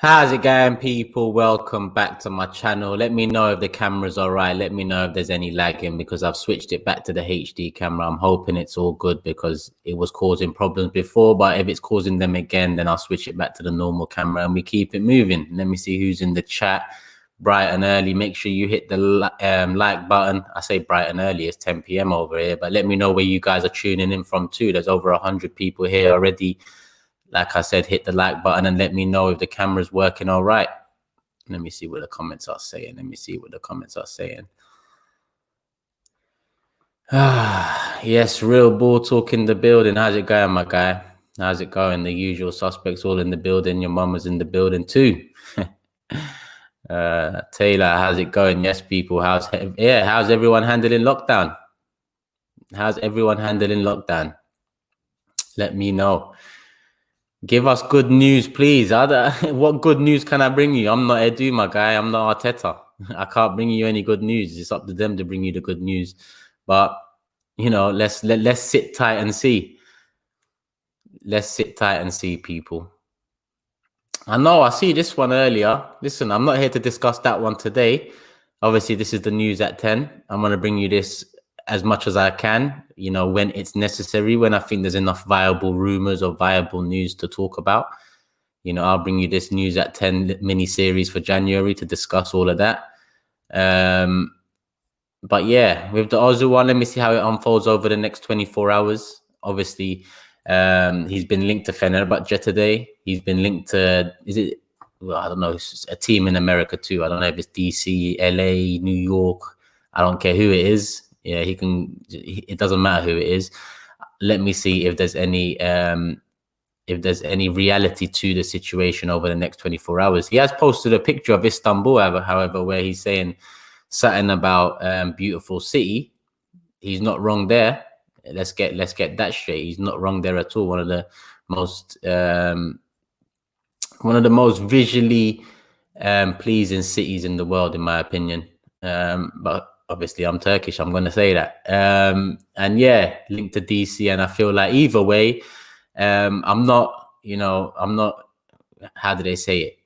How's it going, people? Welcome back to my channel. Let me know if the camera's all right. Let me know if there's any lagging because I've switched it back to the HD camera. I'm hoping it's all good because it was causing problems before, but if it's causing them again, then I'll switch it back to the normal camera and we keep it moving. Let me see who's in the chat. Bright and early. Make sure you hit the like button. I say bright and early. It's 10 p.m. over here, but let me know where you guys are tuning in from too. There's over 100 people here already. Like I said, hit the like button and let me know if the camera's working all right. Let me see what the comments are saying. Yes, real ball talk in the building. How's it going, my guy? How's it going? The usual suspects all in the building. Your mum was in the building too. Taylor, how's it going? Yes, people. How's everyone handling lockdown? Let me know. Give us good news, please. What good news can I bring you? I'm not Edu, my guy. I'm not Arteta. I can't bring you any good news. It's up to them to bring you the good news. But you know, let's sit tight and see. Let's sit tight and see, people. I know I see this one earlier. Listen, I'm not here to discuss that one today. Obviously, this is the news at 10. I'm going to bring you this as much as I can, you know, when it's necessary, when I think there's enough viable rumors or viable news to talk about. You know, I'll bring you this news at 10 mini series for January to discuss all of that. But yeah, with the Ozu one, let me see how it unfolds over the next 24 hours. Obviously, he's been linked to Fenerbahce today. He's been linked to, well, I don't know, it's a team in America too. I don't know if it's DC, LA, New York. I don't care who it is. Yeah, it doesn't matter who it is. Let me see if there's any reality to the situation over the next 24 hours. He has posted a picture of Istanbul, however, where he's saying something about beautiful city. He's not wrong there. Let's get that straight. He's not wrong there at all. One of the most visually pleasing cities in the world, in my opinion. But obviously I'm Turkish, I'm going to say that. And yeah, linked to DC. And I feel like either way, I'm not, how do they say it?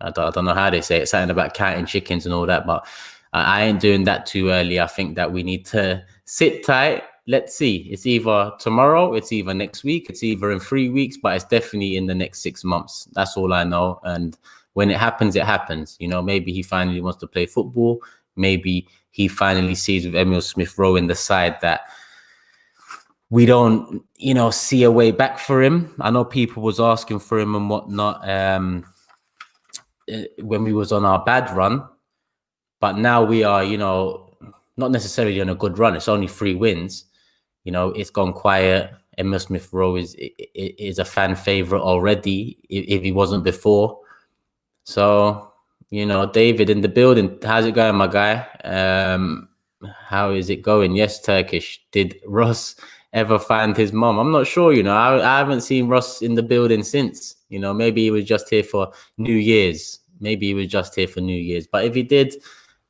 I don't know how they say it. Something about counting chickens and all that, but I ain't doing that too early. I think that we need to sit tight. Let's see. It's either tomorrow, it's either next week, it's either in 3 weeks, but it's definitely in the next 6 months. That's all I know. And when it happens, it happens. You know, maybe he finally wants to play football. Maybe he finally sees with Emil Smith-Rowe in the side that we don't, see a way back for him. I know people was asking for him and whatnot when we was on our bad run, but now we are, not necessarily on a good run. It's only 3 wins. It's gone quiet. Emil Smith-Rowe is a fan favorite already, if he wasn't before. So, David in the building. How's it going, my guy? How is it going? Yes, Turkish. Did Ross ever find his mom? I'm not sure, I haven't seen Ross in the building since. Maybe he was just here for New Year's. But if he did,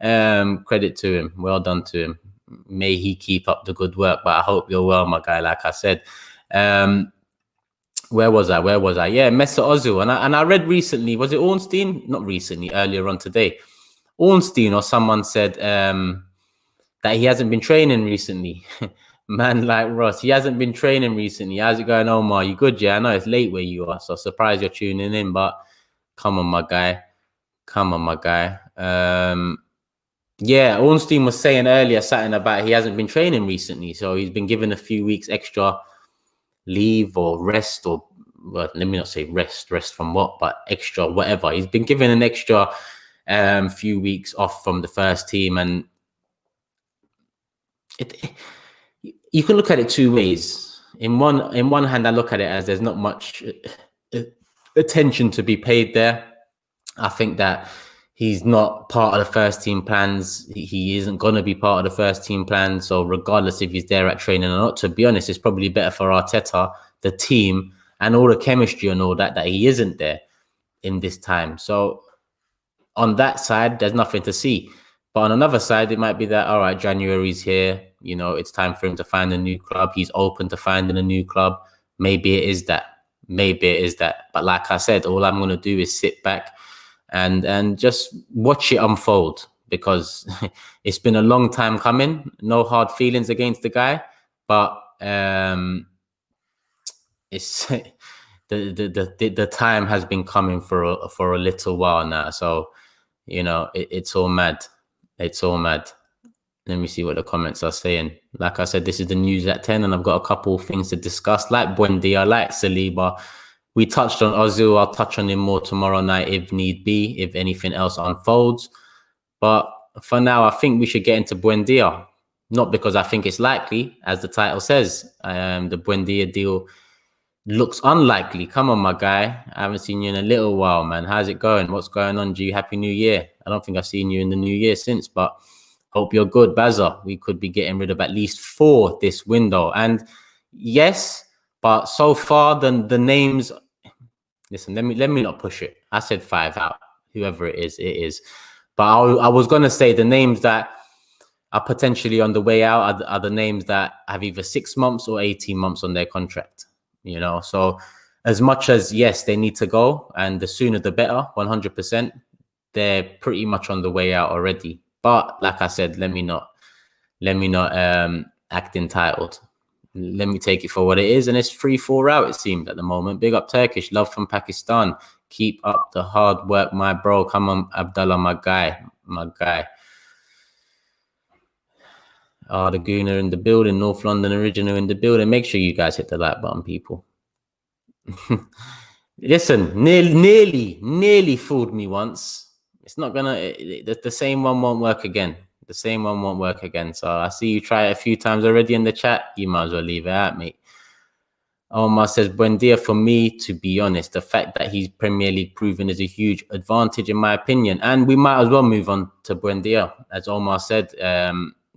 credit to him. Well done to him. May he keep up the good work. But I hope you're well, my guy, like I said. Where was I? Yeah, Mesut Ozil. And I read recently, was it Ornstein? Not recently, earlier on today. Ornstein or someone said that he hasn't been training recently. Man like Ross, he hasn't been training recently. How's it going, Omar? You good? Yeah, I know it's late where you are, so surprised you're tuning in, but come on, my guy. Yeah, Ornstein was saying earlier something about he hasn't been training recently, so he's been given a few weeks extra leave or rest, or well, let me not say rest from what, but extra whatever. He's been given an extra few weeks off from the first team, and you can look at it 2 ways. In one hand, I look at it as there's not much attention to be paid there. I think that he's not part of the first team plans. He isn't going to be part of the first team plans. So regardless if he's there at training or not, to be honest, it's probably better for Arteta, the team, and all the chemistry and all that he isn't there in this time. So on that side, there's nothing to see. But on another side, it might be that, all right, January's here. It's time for him to find a new club. He's open to finding a new club. Maybe it is that. maybe it is that. But like I said, all I'm going to do is sit back and just watch it unfold, because it's been a long time coming. No hard feelings against the guy, but it's the time has been coming for a little while now. So, you know, it's all mad. It's all mad. Let me see what the comments are saying. Like I said, this is the news at 10, and I've got a couple of things to discuss, like Buendia, like Saliba. We touched on Ozil. I'll touch on him more tomorrow night if need be, if anything else unfolds. But for now, I think we should get into Buendia. Not because I think it's likely, as the title says. The Buendia deal looks unlikely. Come on, my guy. I haven't seen you in a little while, man. How's it going? What's going on, G? Happy New Year. I don't think I've seen you in the new year since, but hope you're good, Bazza. We could be getting rid of at least 4 this window. And yes, but so far the names... Listen, let me not push it. I said 5 out. Whoever it is. But I was going to say the names that are potentially on the way out are the names that have either 6 months or 18 months on their contract. You know, so as much as, yes, they need to go, and the sooner the better, 100%, they're pretty much on the way out already. But like I said, let me not act entitled. Let me take it for what it is, and it's 3-4 out, it seems, at the moment. Big up Turkish, love from Pakistan. Keep up the hard work, my bro. Come on, Abdullah, my guy. The Gooner in the building, North London original in the building. Make sure you guys hit the like button, people. Listen, nearly fooled me once. It's not gonna, the same one won't work again. The same one won't work again. So I see you try it a few times already in the chat. You might as well leave it out, mate. Omar says, Buendia, for me, to be honest, the fact that he's Premier League proven is a huge advantage in my opinion. And we might as well move on to Buendia. As Omar said,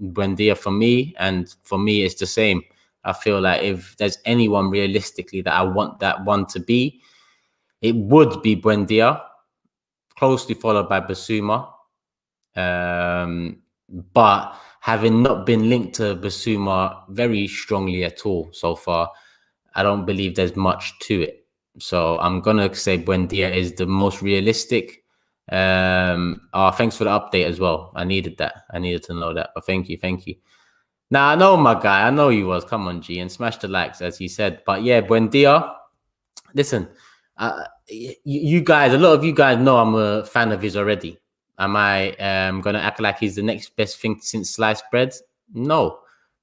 Buendia for me, and for me it's the same. I feel like if there's anyone realistically that I want that one to be, it would be Buendia, closely followed by Basuma. But having not been linked to Basuma very strongly at all so far, I don't believe there's much to it. So I'm going to say Buendia is the most realistic. Thanks for the update as well. I needed that. I needed to know that. But thank you. Now, I know, my guy. I know you was. Come on, G. And smash the likes, as he said. But yeah, Buendia, listen, you guys, a lot of you guys know I'm a fan of his already. Am I going to act like he's the next best thing since sliced bread? No.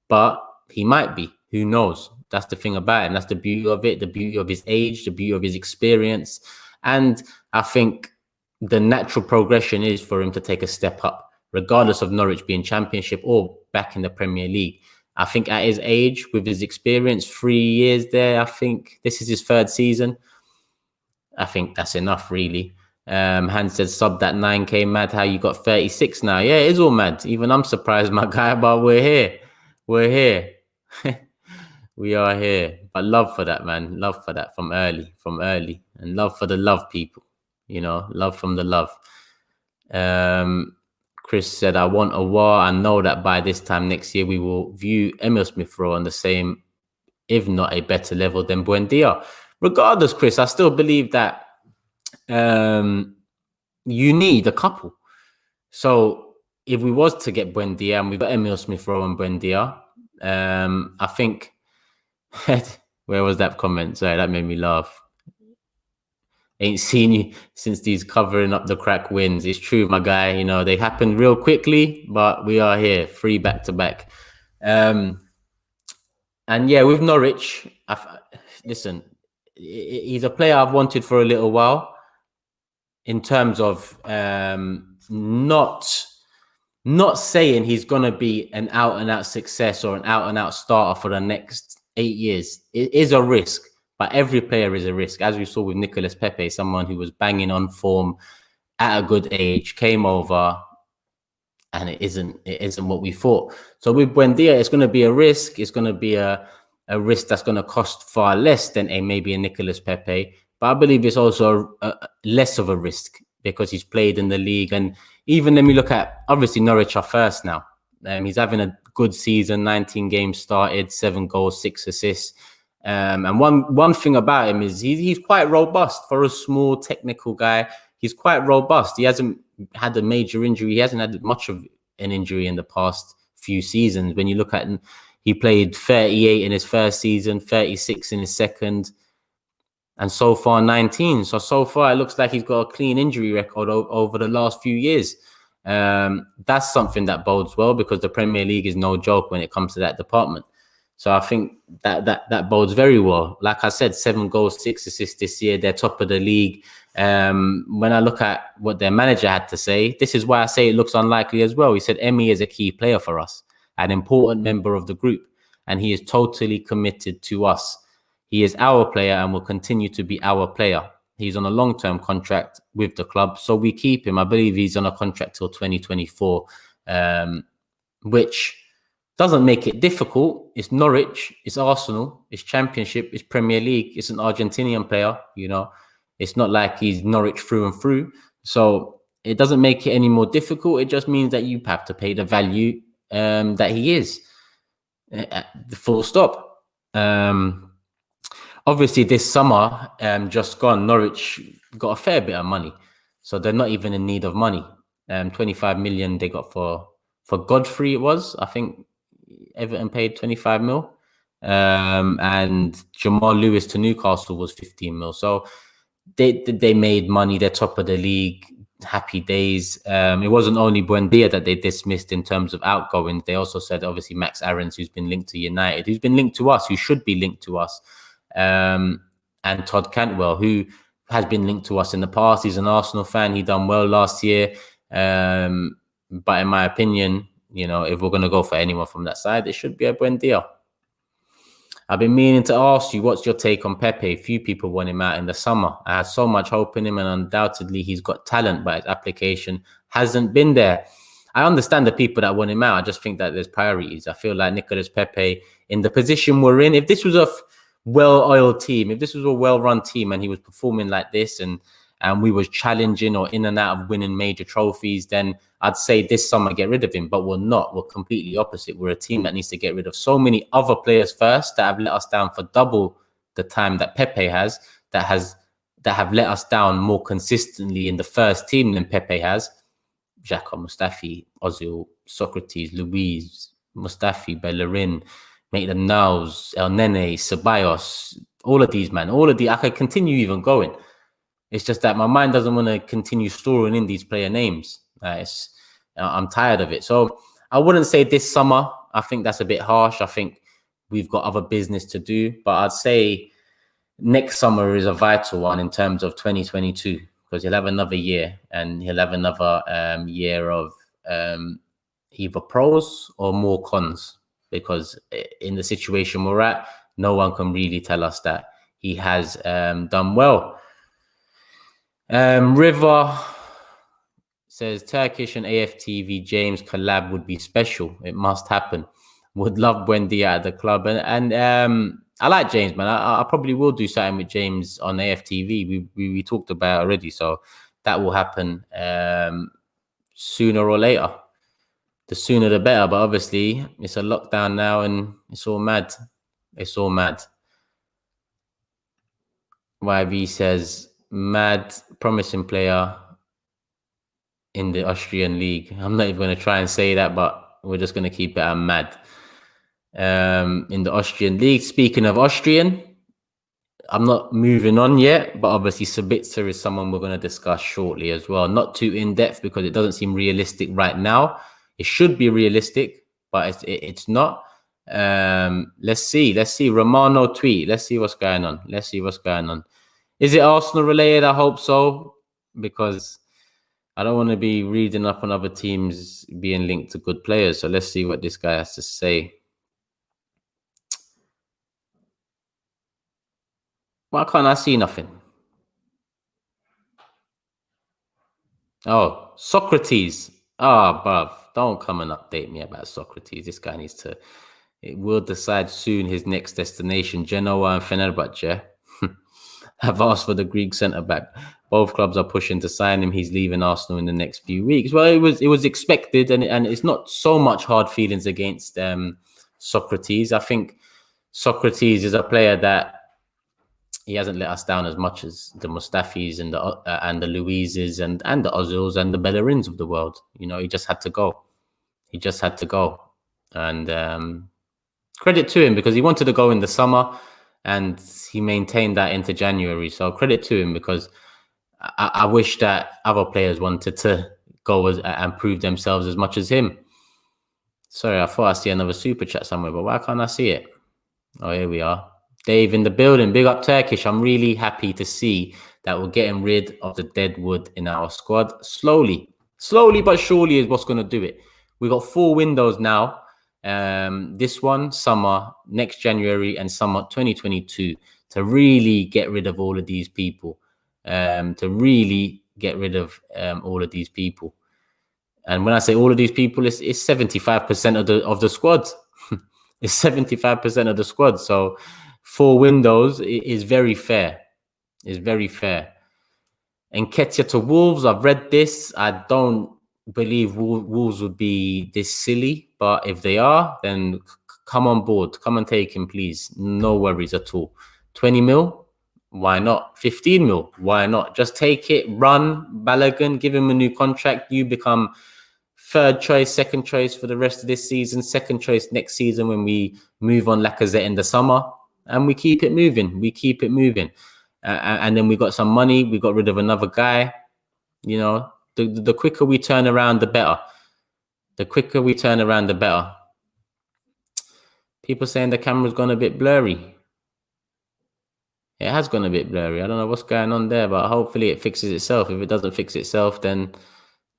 But he might be. Who knows? That's the thing about it. And that's the beauty of it, the beauty of his age, the beauty of his experience. And I think the natural progression is for him to take a step up, regardless of Norwich being Championship or back in the Premier League. I think at his age, with his experience, 3 years there, I think this is his 3rd season. I think that's enough, really. Hans said, sub that 9K, mad how you got 36 now. Yeah, it is all mad. Even I'm surprised, my guy, but we're here. We are here. But love for that, man. Love for that from early. And love for the love, people. You know, love from the love. Chris said, I want a war. I know that by this time next year, we will view Emil Smith-Rowe on the same, if not a better level than Buendia. Regardless, Chris, I still believe that you need a couple. So if we was to get Buendia, and we've got Emil Smith-Rowe and Buendia, I think... Where was that comment? Sorry, that made me laugh. Ain't seen you since these covering up the crack wins. It's true, my guy. You know, they happened real quickly, but we are here, 3 back-to-back. And yeah, with Norwich, listen, he's a player I've wanted for a little while, in terms of not saying he's going to be an out-and-out success or an out-and-out starter for the next 8 years. It is a risk, but every player is a risk. As we saw with Nicolas Pepe, someone who was banging on form at a good age, came over, and it isn't what we thought. So with Buendia, it's going to be a risk. It's going to be a risk that's going to cost far less than maybe a Nicolas Pepe. But I believe it's also less of a risk because he's played in the league. And even when we look at, obviously, Norwich are first now. He's having a good season, 19 games started, 7 goals, 6 assists. And one thing about him is he's quite robust for a small technical guy. He's quite robust. He hasn't had a major injury. He hasn't had much of an injury in the past few seasons. When you look at him, he played 38 in his first season, 36 in his second, and so far 19. So far it looks like he's got a clean injury record over the last few years. That's something that bodes well, because the Premier League is no joke when it comes to that department. So I think that bodes very well. Like I said, 7 goals, 6 assists this year. They're top of the league. When I look at what their manager had to say, this is why I say it looks unlikely as well. He said, Emi is a key player for us, an important member of the group, and he is totally committed to us. He is our player and will continue to be our player. He's on a long-term contract with the club, so we keep him. I believe he's on a contract till 2024, which doesn't make it difficult. It's Norwich, it's Arsenal, it's Championship, it's Premier League, it's an Argentinian player, you know. It's not like he's Norwich through and through. So it doesn't make it any more difficult. It just means that you have to pay the value that he is. Full stop. Obviously, this summer, just gone, Norwich got a fair bit of money. So they're not even in need of money. 25 million they got for Godfrey, it was. I think Everton paid 25 mil. And Jamal Lewis to Newcastle was 15 mil. So they made money. They're top of the league. Happy days. It wasn't only Buendia that they dismissed in terms of outgoings. They also said, obviously, Max Aarons, who's been linked to United, who's been linked to us, who should be linked to us. And Todd Cantwell, who has been linked to us in the past. He's an Arsenal fan. He done well last year. But in my opinion, you know, if we're going to go for anyone from that side, it should be a Buendia. I've been meaning to ask you, what's your take on Pepe? Few people want him out in the summer. I had so much hope in him, and undoubtedly he's got talent, but his application hasn't been there. I understand the people that want him out. I just think that there's priorities. I feel like Nicolas Pepe, in the position we're in, if this was a well-oiled team, if this was a well-run team and he was performing like this and we was challenging or in and out of winning major trophies, then I'd say this summer get rid of him. But we're not. We're completely opposite. We're a team that needs to get rid of so many other players first that have let us down for double the time that Pepe has, that have let us down more consistently in the first team than Pepe has. Xhaka, Mustafi, Ozil, Socrates, Luiz, Mustafi, Bellerin, Maitland-Niles, El Nene, Ceballos, all of these, man. I could continue even going. It's just that my mind doesn't want to continue storing in these player names. I'm tired of it. So I wouldn't say this summer. I think that's a bit harsh. I think we've got other business to do. But I'd say next summer is a vital one in terms of 2022, because he'll have another year, and he'll have another year of either pros or more cons, because in the situation we're at, no one can really tell us that he has done well. River says Turkish and AFTV James collab would be special. It must happen. Would love Buendia at the club, and I like James, man. I probably will do something with James on AFTV. We talked about it already, so that will happen sooner or later. The sooner the better. But obviously, it's a lockdown now, and it's all mad. It's all mad. YV says, mad, promising player in the Austrian league. I'm not even going to try and say that, but we're just going to keep it at mad. In the Austrian league. Speaking of Austrian, I'm not moving on yet, but obviously Sabitzer is someone we're going to discuss shortly as well. Not too in-depth because it doesn't seem realistic right now. It should be realistic, but it's not. Let's see. Romano tweet. Let's see what's going on. Is it Arsenal related? I hope so, because I don't want to be reading up on other teams being linked to good players. So let's see what this guy has to say. Why can't I see nothing? Oh, Socrates. Bruv, don't come and update me about Socrates. This guy needs to... It will decide soon his next destination. Genoa and Fenerbahce have asked for the Greek centre-back. Both clubs are pushing to sign him. He's leaving Arsenal in the next few weeks. Well, it was expected, and it's not so much hard feelings against Socrates. I think Socrates is a player that he hasn't let us down as much as the Mustafis and the Luizes and the Ozils and the Bellerins of the world. You know, he just had to go. He just had to go. And credit to him, because he wanted to go in the summer and he maintained that into January. So credit to him, because I wish that other players wanted to go and prove themselves as much as him. Sorry, I thought I see another super chat somewhere, but why can't I see it? Oh, here we are. Dave in the building. Big up Turkish. I'm really happy to see that we're getting rid of the dead wood in our squad. Slowly but surely is what's going to do it. We got 4 windows now. This one, summer, next January, and summer 2022, to really get rid of all of these people. And when I say all of these people, it's 75% of the squad. It's 75% of the squad. So 4 windows is very fair. It's very fair. Nketiah to Wolves. I've read this. I don't believe Wolves would be this silly, but if they are, then come on board. Come and take him, please. No worries at all. 20 mil? Why not? 15 mil? Why not? Just take it, run. Balogun, give him a new contract. You become 3rd choice, 2nd choice for the rest of this season, 2nd choice next season when we move on Lacazette in the summer, and we keep it moving. And then we got some money. We got rid of another guy. You know, the quicker we turn around, the better. People saying the camera's gone a bit blurry. It has gone a bit blurry. I don't know what's going on there, but hopefully it fixes itself. If it doesn't fix itself, then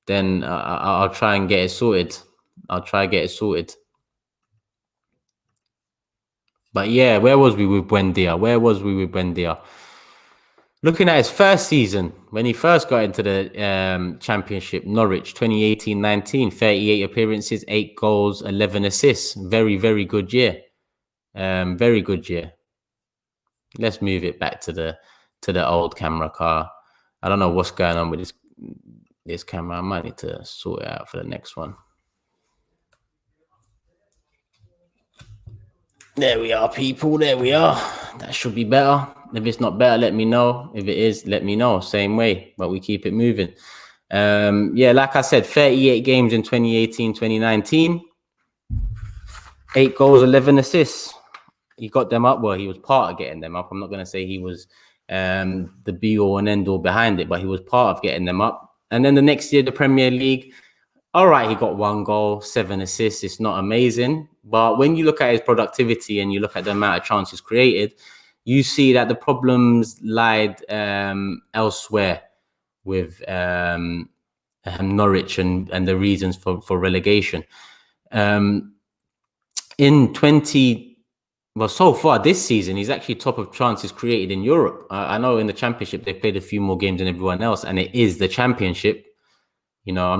I'll try and get it sorted. But yeah, where was we with Buendia? Looking at his first season, when he first got into the Championship, Norwich, 2018-19, 38 appearances, 8 goals, 11 assists. Very, very good year. Very good year. Let's move it back to the old camera car. I don't know what's going on with this camera. I might need to sort it out for the next one. There we are, people. There we are. That should be better. If it's not better, let me know. If it is, let me know. Same way, but we keep it moving. Yeah, like I said, 38 games in 2018-2019. 8 goals, 11 assists. He got them up. Well, he was part of getting them up. I'm not going to say he was the be-all and end-all behind it, but he was part of getting them up. And then the next year, the Premier League, all right, he got 1 goal, 7 assists. It's not amazing. But when you look at his productivity and you look at the amount of chances created, you see that the problems lied elsewhere with Norwich and the reasons for relegation. So far this season, he's actually top of chances created in Europe. I know in the Championship, they've played a few more games than everyone else, and it is the Championship. You know,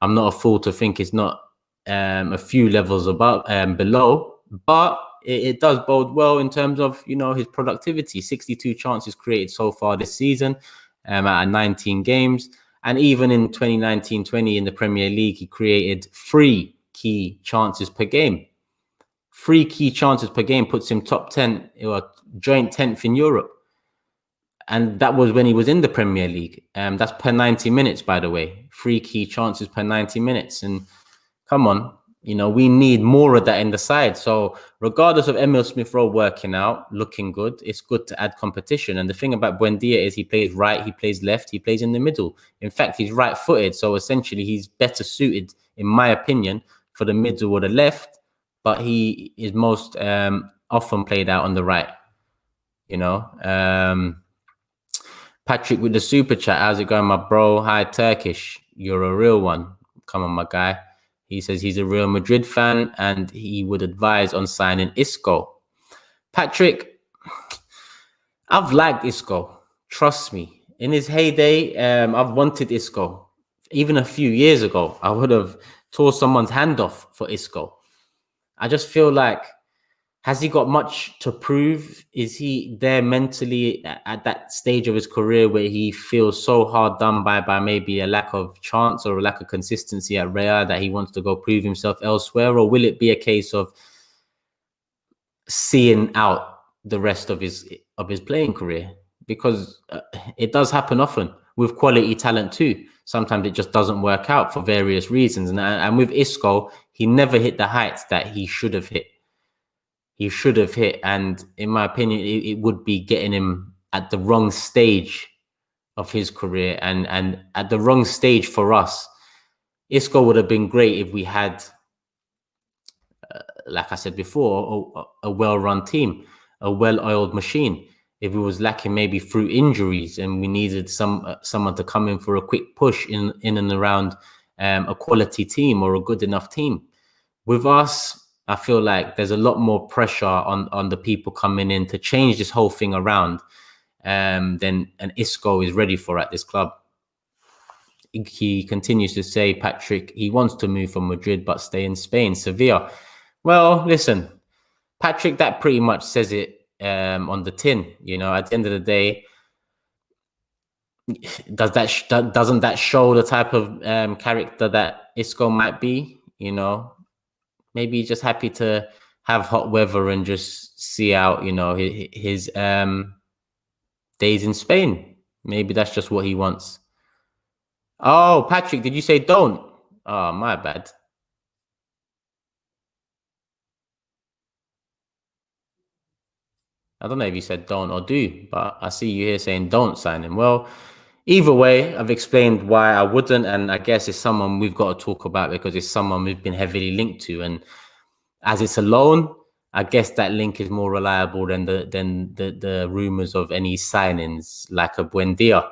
I'm not a fool to think it's not a few levels above, below, but it does bode well in terms of, you know, his productivity. 62 chances created so far this season out of 19 games. And even in 2019-20 in the Premier League, he created 3 key chances per game. 3 key chances per game puts him top 10, or joint 10th in Europe. And that was when he was in the Premier League. That's per 90 minutes, by the way. 3 key chances per 90 minutes. And come on, you know, we need more of that in the side. So regardless of Emil Smith-Rowe working out, looking good, it's good to add competition. And the thing about Buendia is he plays right, he plays left, he plays in the middle. In fact, he's right-footed. So essentially, he's better suited, in my opinion, for the middle or the left. But he is most often played out on the right, you know. Patrick with the super chat. How's it going, my bro? Hi, Turkish. You're a real one. Come on, my guy. He says he's a Real Madrid fan and he would advise on signing Isco. Patrick, I've liked Isco. Trust me. In his heyday, I've wanted Isco. Even a few years ago, I would have tore someone's hand off for Isco. I just feel like, has he got much to prove? Is he there mentally at that stage of his career where he feels so hard done by maybe a lack of chance or a lack of consistency at Real that he wants to go prove himself elsewhere? Or will it be a case of seeing out the rest of his playing career, because it does happen often with quality talent too. Sometimes it just doesn't work out for various reasons, and with Isco, he never hit the heights that he should have hit. And in my opinion, it would be getting him at the wrong stage of his career, and at the wrong stage for us. Isco would have been great if we had, like I said before, a well-run team, a well-oiled machine. If it was lacking maybe through injuries and we needed someone to come in for a quick push in and around a quality team or a good enough team. With us, I feel like there's a lot more pressure on the people coming in to change this whole thing around than an Isco is ready for at this club. He continues to say, Patrick, he wants to move from Madrid but stay in Spain, Sevilla. Well, listen, Patrick, that pretty much says it on the tin. You know, at the end of the day, doesn't that show the type of character that Isco might be? You know, maybe he's just happy to have hot weather and just see out, you know, his days in Spain. Maybe that's just what he wants. Oh, Patrick, did you say don't? Oh, my bad. I don't know if you said don't or do, but I see you here saying don't sign him. Well, either way, I've explained why I wouldn't, and I guess it's someone we've got to talk about because it's someone we've been heavily linked to, and as it's a loan, I guess that link is more reliable than the rumors of any signings like a Buendia.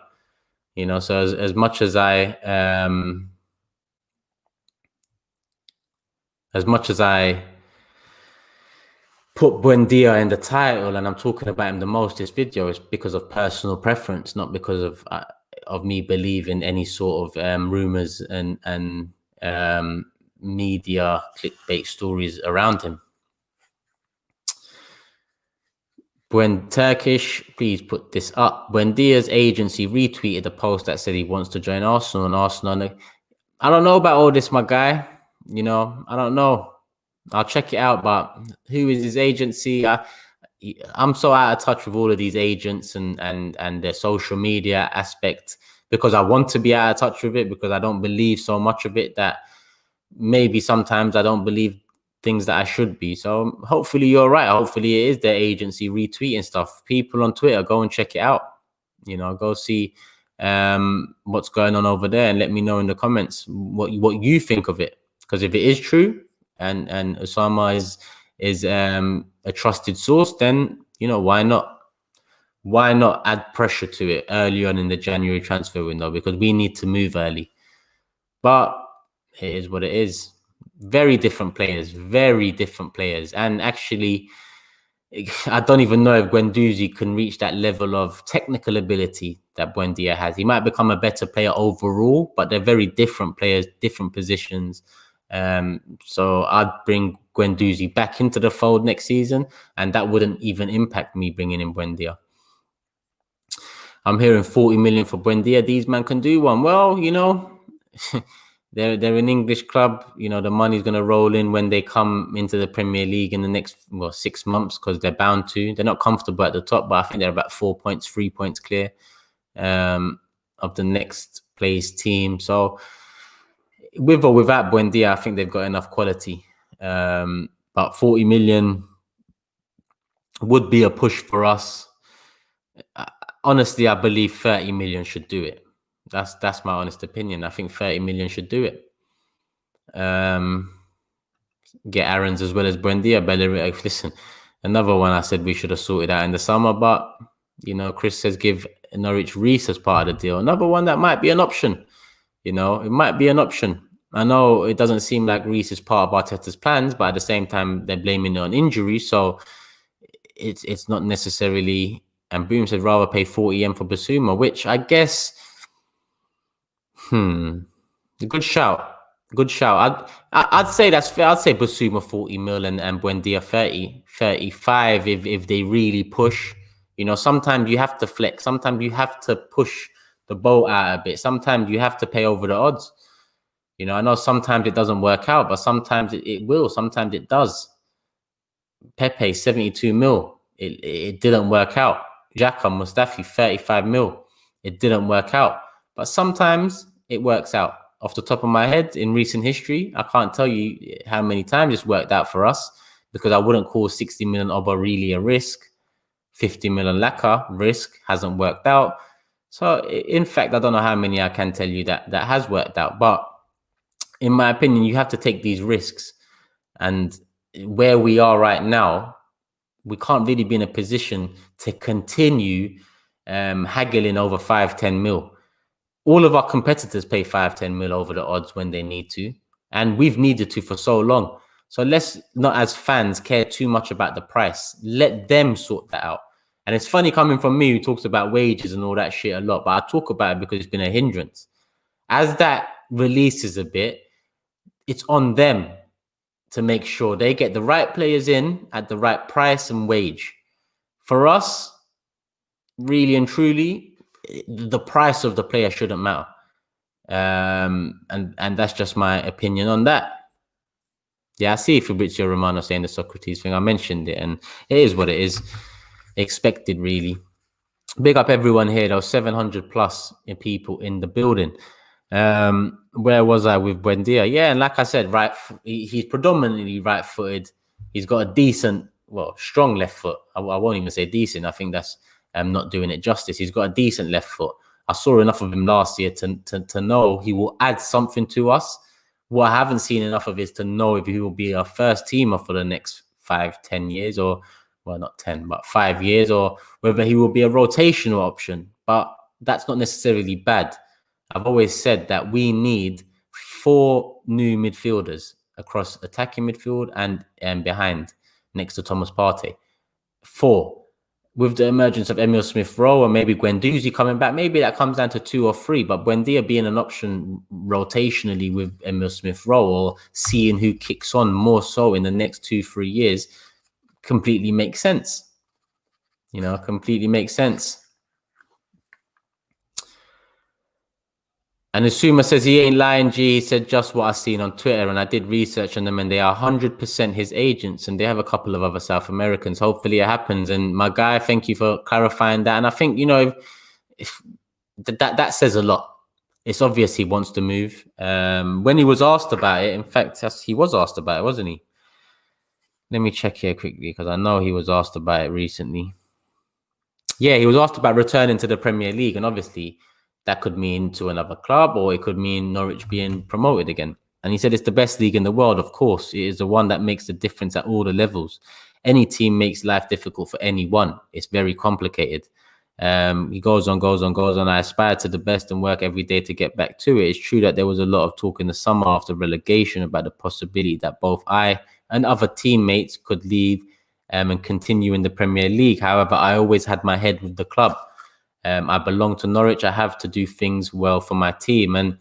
You know, so as much as I put Buendia in the title and I'm talking about him the most this video, is because of personal preference, not because of me believing any sort of rumors and media clickbait stories around him. Turkish, please put this up. Buendia's agency retweeted a post that said he wants to join Arsenal, and Arsenal, I don't know about all this, my guy. You know, I don't know. I'll check it out, but who is his agency? I'm so out of touch with all of these agents and their social media aspect, because I want to be out of touch with it, because I don't believe so much of it that maybe sometimes I don't believe things that I should be. So hopefully you're right. Hopefully it is their agency retweeting stuff. People on Twitter, go and check it out. You know, go see what's going on over there and let me know in the comments what you think of it. Because if it is true and Osama is a trusted source, then, you know, why not add pressure to it early on in the January transfer window, because we need to move early. But it is what it is. Very different players. And actually, I don't even know if Guendouzi can reach that level of technical ability that Buendia has. He might become a better player overall, but they're very different players, different positions. So I'd bring Guendouzi back into the fold next season, and that wouldn't even impact me bringing in Buendia. I'm hearing 40 million for Buendia. These men can do one. Well, you know, they're an English club. You know, the money's going to roll in when they come into the Premier League in the next 6 months, because they're bound to. They're not comfortable at the top, but I think they're about 3 points clear of the next place team. So with or without Buendia, I think they've got enough quality. But 40 million would be a push for us. Honestly, I believe 30 million should do it. That's my honest opinion. I think 30 million should do it. Get Aarons as well as Buendia. Listen, another one I said we should have sorted out in the summer, but, you know, Chris says give Norwich Reece as part of the deal. Another one that might be an option. You know, it might be an option. I know it doesn't seem like Reece is part of Arteta's plans, but at the same time, they're blaming it on injury. So it's not necessarily. And Boom said rather pay 40M for Basuma, which I guess, good shout. I'd say that's fair. I'd say Basuma 40 mil and Buendia 30, 35 if they really push. You know, sometimes you have to flex. Sometimes you have to push the boat out a bit. Sometimes you have to pay over the odds. You know, I know sometimes it doesn't work out, but sometimes it will. Sometimes it does. Pepe, 72 mil. It didn't work out. Xhaka, Mustafi, 35 mil. It didn't work out. But sometimes it works out. Off the top of my head, in recent history, I can't tell you how many times it's worked out for us, because I wouldn't call 60 million Oba really a risk. 50 million Laka risk hasn't worked out. So in fact, I don't know how many I can tell you that has worked out. But in my opinion, you have to take these risks. And where we are right now, we can't really be in a position to continue haggling over 5-10 mil. All of our competitors pay 5-10 mil over the odds when they need to, and we've needed to for so long. So let's not, as fans, care too much about the price. Let them sort that out. And it's funny coming from me, who talks about wages and all that shit a lot, but I talk about it because it's been a hindrance. As that releases a bit, it's on them to make sure they get the right players in at the right price and wage. For us, really and truly, the price of the player shouldn't matter. And that's just my opinion on that. Yeah, I see Fabrizio Romano saying the Socrates thing. I mentioned it, and it is what it is. Expected, really. Big up everyone here. There was 700 plus people in the building. Where was I with Buendia? Yeah, and like I said, he's predominantly right-footed. He's got a decent, strong left foot. I won't even say decent. I think that's not doing it justice. He's got a decent left foot. I saw enough of him last year to know he will add something to us. What I haven't seen enough of is to know if he will be our first teamer for the next 5-10 years, or not 10, but 5 years, or whether he will be a rotational option. But that's not necessarily bad. I've always said that we need 4 new midfielders across attacking midfield and behind, next to Thomas Partey. 4. With the emergence of Emile Smith-Rowe or maybe Guendouzi coming back, maybe that comes down to 2 or 3. But Buendia being an option rotationally with Emile Smith-Rowe, or seeing who kicks on more so in the next 2-3 years, completely makes sense. Completely makes sense. And Asuma says he ain't lying, G. He said just what I seen on Twitter, and I did research on them, and they are 100% his agents, and they have a couple of other South Americans. Hopefully it happens. And my guy, thank you for clarifying that. And I think, if that says a lot. It's obvious he wants to move. When he was asked about it, in fact, he was asked about it, wasn't he? Let me check here quickly, because I know he was asked about it recently. Yeah, he was asked about returning to the Premier League, and obviously that could mean to another club, or it could mean Norwich being promoted again. And he said it's the best league in the world. Of course, it is the one that makes the difference at all the levels. Any team makes life difficult for anyone. It's very complicated. He goes on. I aspire to the best and work every day to get back to it. It's true that there was a lot of talk in the summer after relegation about the possibility that both I and other teammates could leave and continue in the Premier League. However, I always had my head with the club. I belong to Norwich. I have to do things well for my team. And,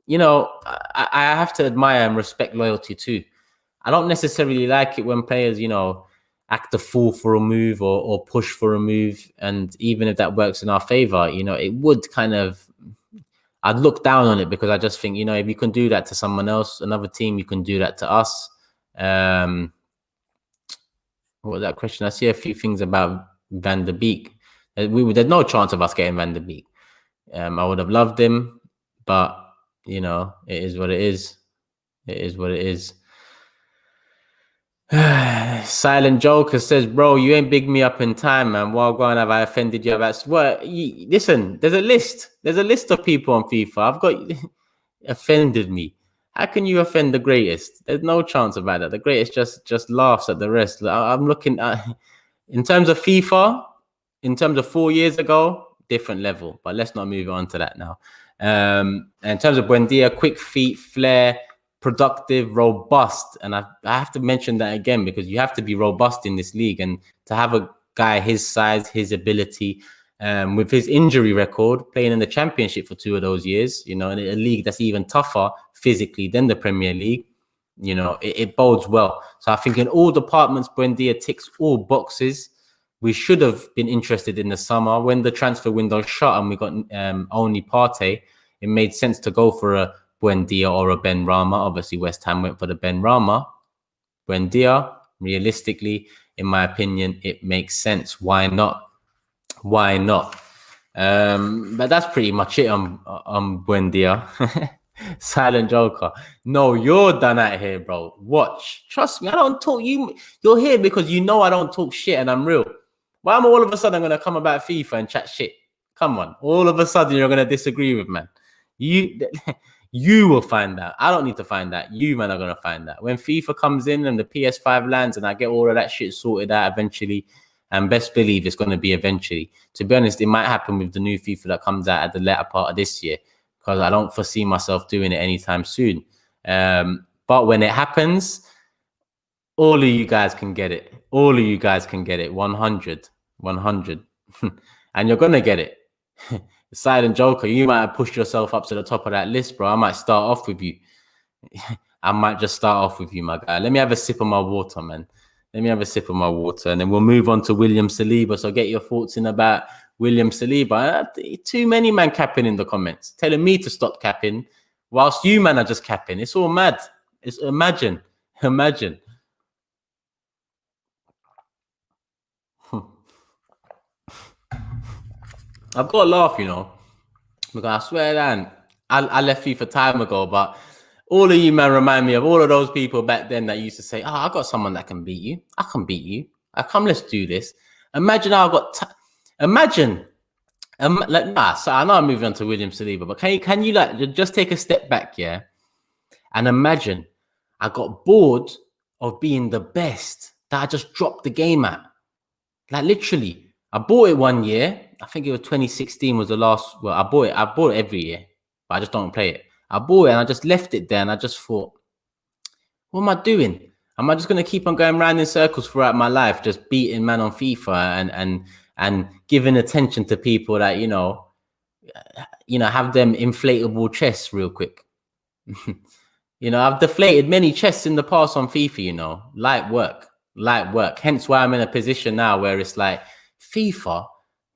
I have to admire and respect loyalty too. I don't necessarily like it when players, act a fool for a move or push for a move. And even if that works in our favor, it would I'd look down on it, because I just think, if you can do that to someone else, another team, you can do that to us. What was that question? I see a few things about Van der Beek. There's no chance of us getting Van der Beek. I would have loved him, but it is what it is. It is what it is. Silent Joker says, bro, you ain't big me up in time, man. Well, gone, have I offended you? Listen, there's a list. There's a list of people on FIFA. I've got offended me. How can you offend the greatest? There's no chance about that. The greatest just laughs at the rest. I'm looking at, in terms of FIFA, in terms of 4 years ago, different level. But let's not move on to that now. In terms of Buendia, quick feet, flair, productive, robust. And I have to mention that again, because you have to be robust in this league. And to have a guy his size, his ability, with his injury record, playing in the Championship for 2 of those years, in a league that's even tougher physically than the Premier League, it bodes well. So I think in all departments, Buendia ticks all boxes. We should have been interested in the summer when the transfer window shut and we got only Partey. It made sense to go for a Buendia or a Ben Rama. Obviously, West Ham went for the Ben Rama. Buendia, Realistically, in my opinion, it makes sense. Why not? Why not? But that's pretty much it on Buendia. Silent Joker. No, you're done out here, bro. Watch. Trust me, I don't talk. You're here because you know I don't talk shit and I'm real. Why am I all of a sudden going to come about FIFA and chat shit? Come on. All of a sudden you're going to disagree with, man. You will find out. I don't need to find out. You, man, are going to find out. When FIFA comes in and the PS5 lands and I get all of that shit sorted out eventually, and best believe it's going to be eventually. To be honest, it might happen with the new FIFA that comes out at the latter part of this year, because I don't foresee myself doing it anytime soon. But when it happens, all of you guys can get it. All of you guys can get it. 100. And you're going to get it. Silent Joker, you might have pushed yourself up to the top of that list, bro. I might start off with you. I might just start off with you, my guy. Let me have a sip of my water, man. Let me have a sip of my water, and then we'll move on to William Saliba. So get your thoughts in about William Saliba. Too many man capping in the comments, telling me to stop capping, whilst you man are just capping. It's all mad. It's imagine. I've got to laugh, you know, because I swear, Dan, I left FIFA time ago, but all of you, man, remind me of all of those people back then that used to say, I got someone that can beat you. I can beat you. Let's do this. Imagine how I got... So I know I'm moving on to William Saliba, but can you like just take a step back, yeah? And imagine I got bored of being the best that I just dropped the game at. Like literally, I bought it one year. I think it was 2016 was the last. Well, I bought it every year, but I just don't play it. I bought it and I just left it there, and I just thought, what am I doing? Am I just going to keep on going around in circles throughout my life, just beating man on FIFA and giving attention to people that, you know, have them inflatable chests real quick? You know, I've deflated many chests in the past on FIFA, you know, light work. Hence why I'm in a position now where it's like, FIFA,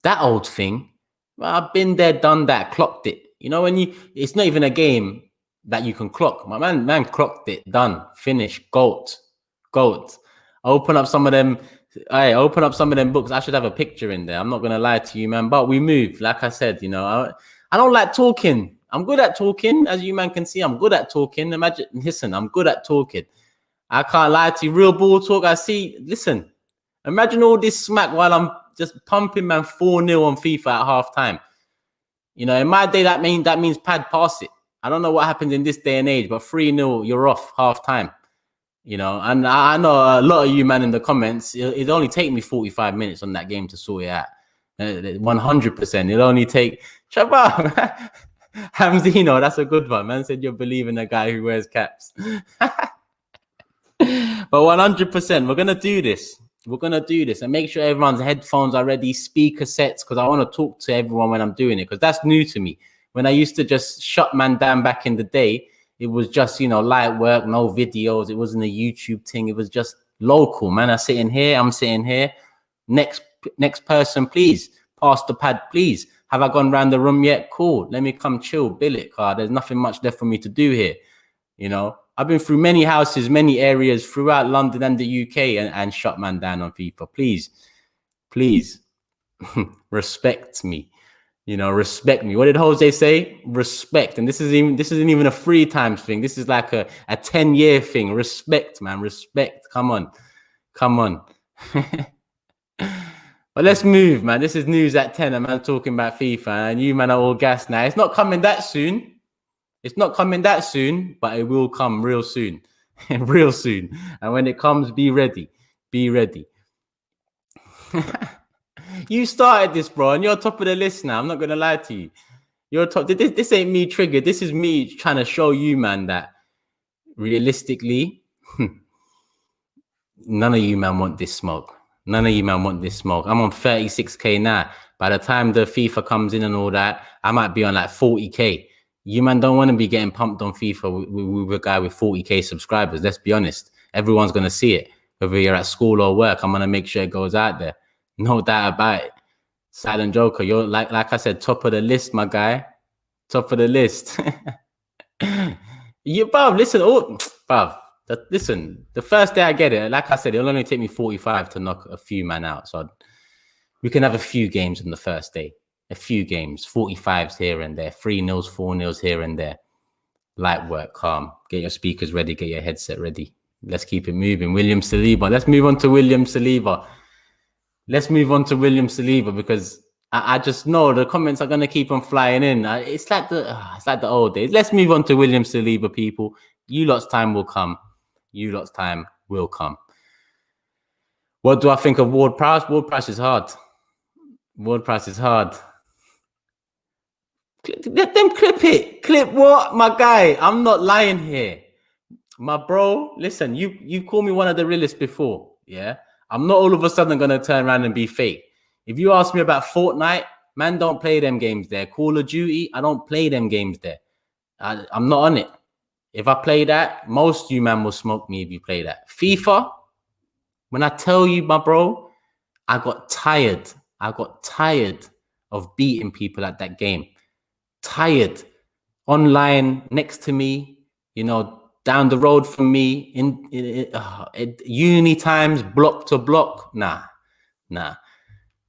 that old thing, well, I've been there, done that, clocked it. You know, it's not even a game that you can clock. My man clocked it, done, finished, GOAT. Open up some of them books. I should have a picture in there. I'm not going to lie to you, man, but we move. Like I said, you know, I don't like talking. I'm good at talking, as you man can see. I'm good at talking. Listen, I'm good at talking. I can't lie to you. Real ball talk. Listen, imagine all this smack while I'm just pumping man 4-0 on FIFA at half time. You know, in my day, that means pad pass it. I don't know what happens in this day and age, but 3-0, you're off half time. You know, and I know a lot of you, man, in the comments, it only take me 45 minutes on that game to sort it out. 100%. It'll only take... Shabab! Hamzino, that's a good one. Man said you're believing a guy who wears caps. But 100%, we're going to do this. We're going to do this and make sure everyone's headphones are ready, speaker sets, because I want to talk to everyone when I'm doing it, because that's new to me. When I used to just shut man down back in the day, it was just, you know, light work, no videos. It wasn't a YouTube thing. It was just local, man. I'm sitting here. Next person, please. Pass the pad, please. Have I gone around the room yet? Cool. Let me come chill, bill it, car. There's nothing much left for me to do here. You know, I've been through many houses, many areas throughout London and the UK and shut man down on FIFA. Please, respect me. You know, respect me. What did Jose say? Respect. And this isn't even a 3 times thing. This is like a 10-year thing. Respect, man. Respect. Come on. But let's move, man. This is news at 10. I'm talking about FIFA, and you man are all gassed now. It's not coming that soon. But it will come real soon. Real soon. And when it comes, be ready. You started this, bro, and you're top of the list now. I'm not going to lie to you. You're top. This ain't me triggered. This is me trying to show you, man, that realistically, none of you, man, want this smoke. I'm on 36K now. By the time the FIFA comes in and all that, I might be on like 40K. You, man, don't want to be getting pumped on FIFA with a guy with 40K subscribers. Let's be honest. Everyone's going to see it. Whether you're at school or work, I'm going to make sure it goes out there. No doubt about it. Silent Joker, you're like I said, top of the list, my guy. Top of the list. You, bruv, listen, bruv, Listen, the first day I get it, like I said, it'll only take me 45 to knock a few man out. So we can have a few games on the first day. A few games, 45s here and there, 3-0s, 4-0s here and there. Light work, calm. Get your speakers ready, get your headset ready. Let's keep it moving. William Saliba. Let's move on to William Saliba. Because I just know the comments are going to keep on flying in. It's like the old days. Let's move on to William Saliba, people. You lot's time will come. What do I think of Ward Prowse? Ward Prowse is hard. Let them clip it. Clip what, my guy? I'm not lying here. My bro, listen, you called me one of the realest before, yeah? I'm not all of a sudden going to turn around and be fake. If you ask me about Fortnite, man, don't play them games there. Call of Duty, I don't play them games there. I'm not on it. If I play that, most you man will smoke me if you play that. FIFA, when I tell you, my bro, I got tired of beating people at that game. Tired. Online next to me, down the road from me, in uni times, block to block. Nah.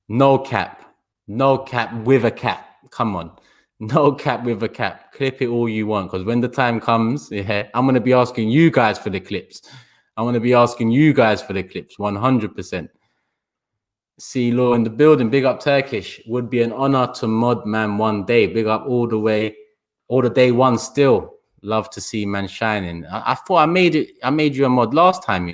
No cap with a cap. Come on. No cap with a cap. Clip it all you want, because when the time comes, yeah, I'm going to be asking you guys for the clips. 100%. C-Law in the building. Big up Turkish. Would be an honor to mod man one day. Big up all the day one still. Love to see man shining. I thought I made you a mod last time,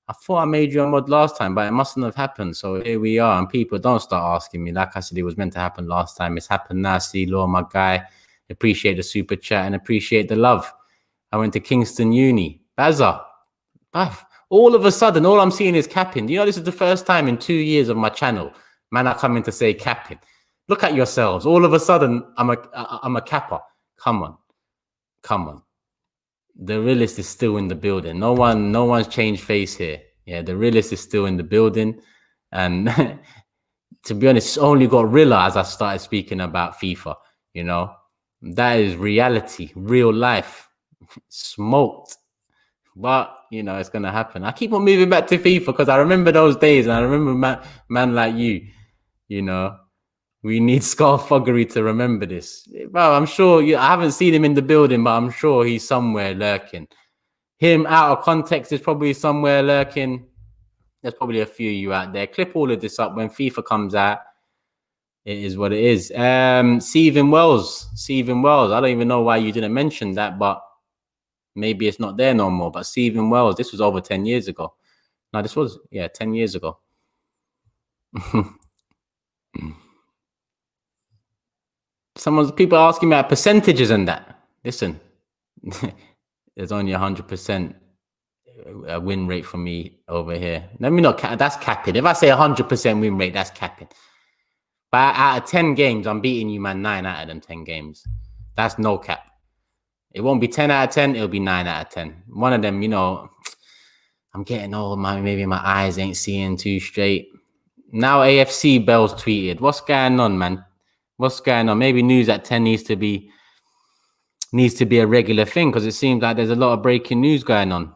I thought I made you a mod last time, but it mustn't have happened. So here we are, and people don't start asking me. Like I said, it was meant to happen last time. It's happened now. C-Law, my guy. Appreciate the super chat and appreciate the love. I went to Kingston Uni. Bazza. All of a sudden, all I'm seeing is capping. This is the first time in 2 years of my channel, man, I come in to say capping. Look at yourselves. All of a sudden, I'm a capper. Come on. The realist is still in the building. No one's changed face here. Yeah, the realist is still in the building. And to be honest, it's only got realer as I started speaking about FIFA. That is reality, real life. Smoked. But, it's going to happen. I keep on moving back to FIFA because I remember those days. And I remember man like you, we need scarfuggery to remember this. Well, I'm sure I haven't seen him in the building, but I'm sure he's somewhere lurking. Him out of context is probably somewhere lurking. There's probably a few of you out there. Clip all of this up when FIFA comes out. It is what it is. Stephen Wells. I don't even know why you didn't mention that, but maybe it's not there no more. But Stephen Wells, this was over 10 years ago. No, this was, 10 years ago. People asking me about percentages and that. Listen, there's only 100% a win rate for me over here. Let me not that's capping. If I say 100% win rate, that's capping. But out of 10 games, I'm beating you, man, 9 out of them 10 games. That's no cap. It won't be 10 out of 10. It'll be 9 out of 10. One of them, I'm getting old. Maybe my eyes ain't seeing too straight. Now AFC Bell's tweeted. What's going on, man? What's going on? Maybe news at 10 needs to be a regular thing, because it seems like there's a lot of breaking news going on.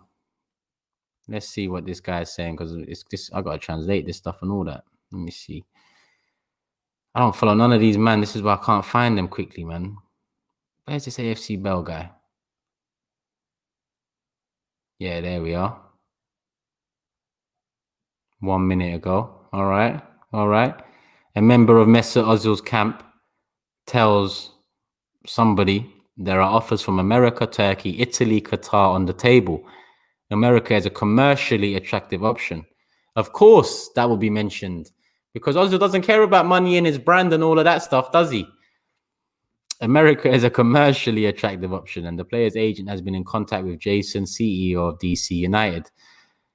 Let's see what this guy is saying, because I got to translate this stuff and all that. Let me see. I don't follow none of these, man. This is why I can't find them quickly, man. Where's this AFC Bell guy? Yeah, there we are. 1 minute ago. All right. A member of Mesut Ozil's camp tells somebody there are offers from America, Turkey, Italy, Qatar on the table. America is a commercially attractive option. Of course, that will be mentioned, because Ozil doesn't care about money in his brand and all of that stuff, does he? America is a commercially attractive option, and the player's agent has been in contact with Jason, CEO of DC United,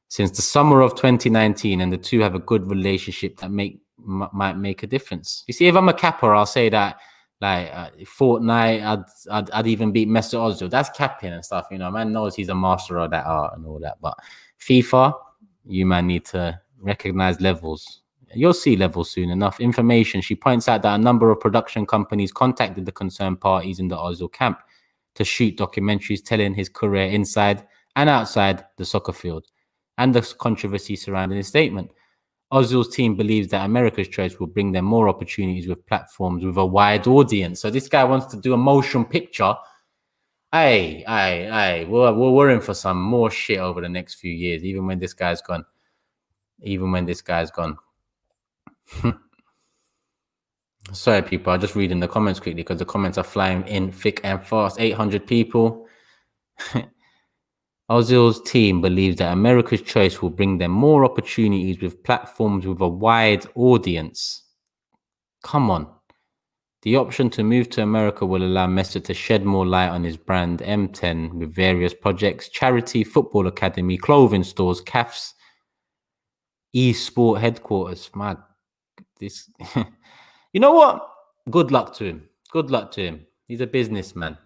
since the summer of 2019, and the two have a good relationship that might make a difference. You see, if I'm a capper, I'll say that Fortnite, I'd even beat Mesut Ozil. That's capping and stuff, man knows he's a master of that art and all that. But FIFA, you man need to recognize levels. You'll see levels soon enough. Information. She points out that a number of production companies contacted the concerned parties in the Ozil camp to shoot documentaries telling his career inside and outside the soccer field, and the controversy surrounding his statement. Ozil's team believes that America's choice will bring them more opportunities with platforms with a wide audience. So this guy wants to do a motion picture. We're in for some more shit over the next few years, even when this guy's gone. Sorry, people. I'll just read in the comments quickly because the comments are flying in thick and fast. 800 people. Ozil's team believes that America's choice will bring them more opportunities with platforms with a wide audience. Come on. The option to move to America will allow Messi to shed more light on his brand M10 with various projects, charity, football academy, clothing stores, CAFs, e-sport headquarters. This, you know what? Good luck to him. Good luck to him. He's a businessman,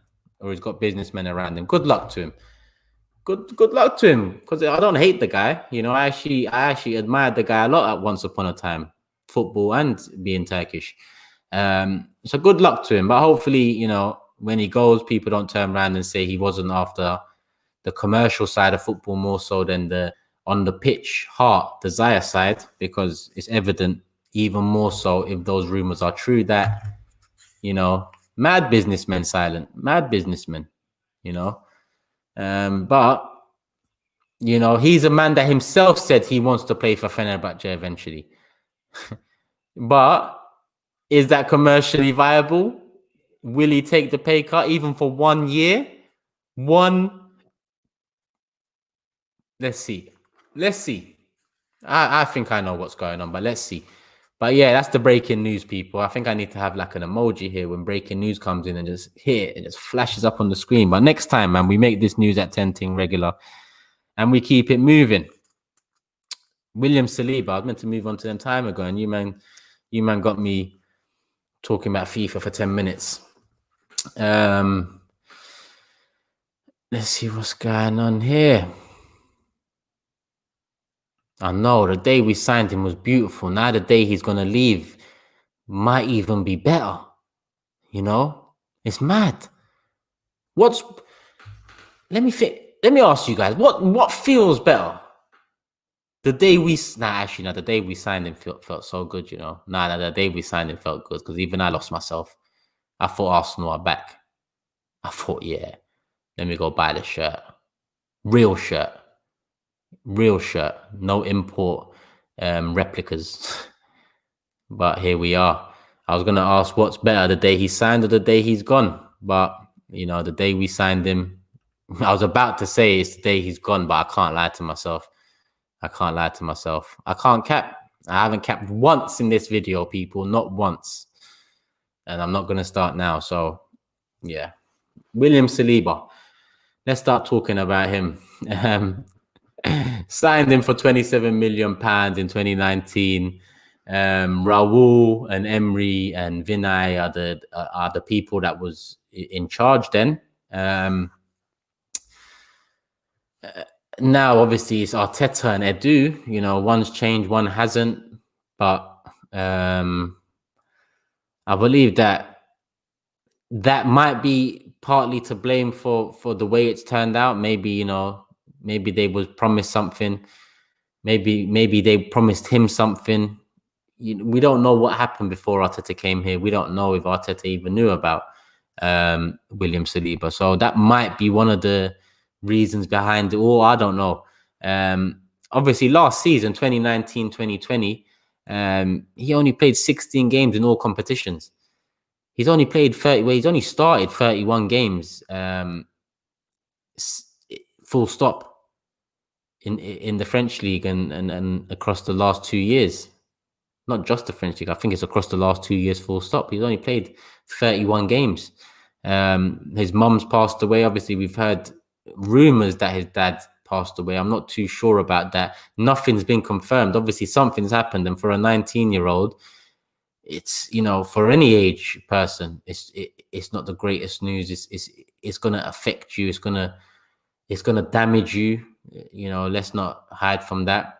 or he's got businessmen around him. Good luck to him. Good luck to him, because I don't hate the guy. You know, I actually admired the guy a lot at once upon a time, football and being Turkish. So good luck to him. But hopefully, you know, when he goes, people don't turn around and say he wasn't after the commercial side of football more so than the on the pitch, heart, desire side, because it's evident even more so if those rumors are true that, you know, mad businessmen silent, mad businessmen, you know. But, you know, he's a man that himself said he wants to play for Fenerbahce eventually. But is that commercially viable? Will he take the pay cut even for 1 year? Let's see. I think I know what's going on, but let's see. But yeah, that's the breaking news, people. I think I need to have like an emoji here when breaking news comes in and just hit it just flashes up on the screen. But next time, man, we make this news at 10 ting regular and we keep it moving. William Saliba, I was meant to move on to them time ago, and you man got me talking about FIFA for 10 minutes. Let's see what's going on here. I know the day we signed him was beautiful. Now the day he's gonna leave might even be better. You know, it's mad. Let me ask you guys, what feels better? The day we the day we signed him felt so good. You know, the day we signed him felt good because even I lost myself. I thought Arsenal are back. I thought, yeah, let me go buy the shirt, real shirt, no import replicas. But here we are. I was gonna ask what's better, the day he signed or the day he's gone. But you know, the day we signed him, I was about to say it's the day he's gone, but I can't lie to myself. I can't cap. I haven't capped once in this video, people, not once. And I'm not gonna start now. So yeah. William Saliba. Let's start talking about him. Signed him for £27 million in 2019. Raul and Emery and Vinay are the people that was in charge then. Now, obviously, it's Arteta and Edu. You know, one's changed, one hasn't. But I believe that might be partly to blame for the way it's turned out. Maybe, you know, maybe they was promised something. Maybe they promised him something. We don't know what happened before Arteta came here. We don't know if Arteta even knew about William Saliba. So that might be one of the reasons behind it all. I don't know. Obviously, last season, 2019-2020, he only played 16 games in all competitions. He's only played 30. Well, he's only started 31 games. Full stop. In the French league and across the last 2 years. Not just the French league. I think it's across the last 2 years, full stop. He's only played 31 games. His mum's passed away. Obviously, we've heard rumors that his dad passed away. I'm not too sure about that. Nothing's been confirmed. Obviously, something's happened. And for a 19-year-old, it's, you know, for any age person, it's not the greatest news. It's going to affect you. It's going to damage you. You know, let's not hide from that.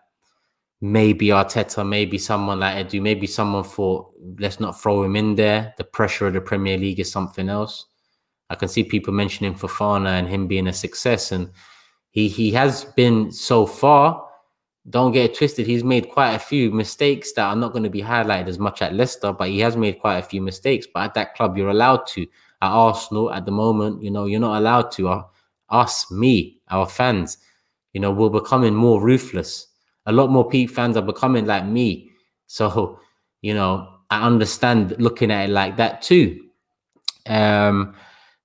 Maybe Arteta, maybe someone like Edu, maybe someone thought, let's not throw him in there. The pressure of the Premier League is something else. I can see people mentioning Fofana and him being a success. And, He has been so far. Don't get it twisted. He's made quite a few mistakes that are not going to be highlighted as much at Leicester, but he has made quite a few mistakes. But at that club, you're allowed to. At Arsenal, at the moment, you're not allowed to. Our fans, we're becoming more ruthless. A lot more Pete fans are becoming like me. So, I understand looking at it like that too.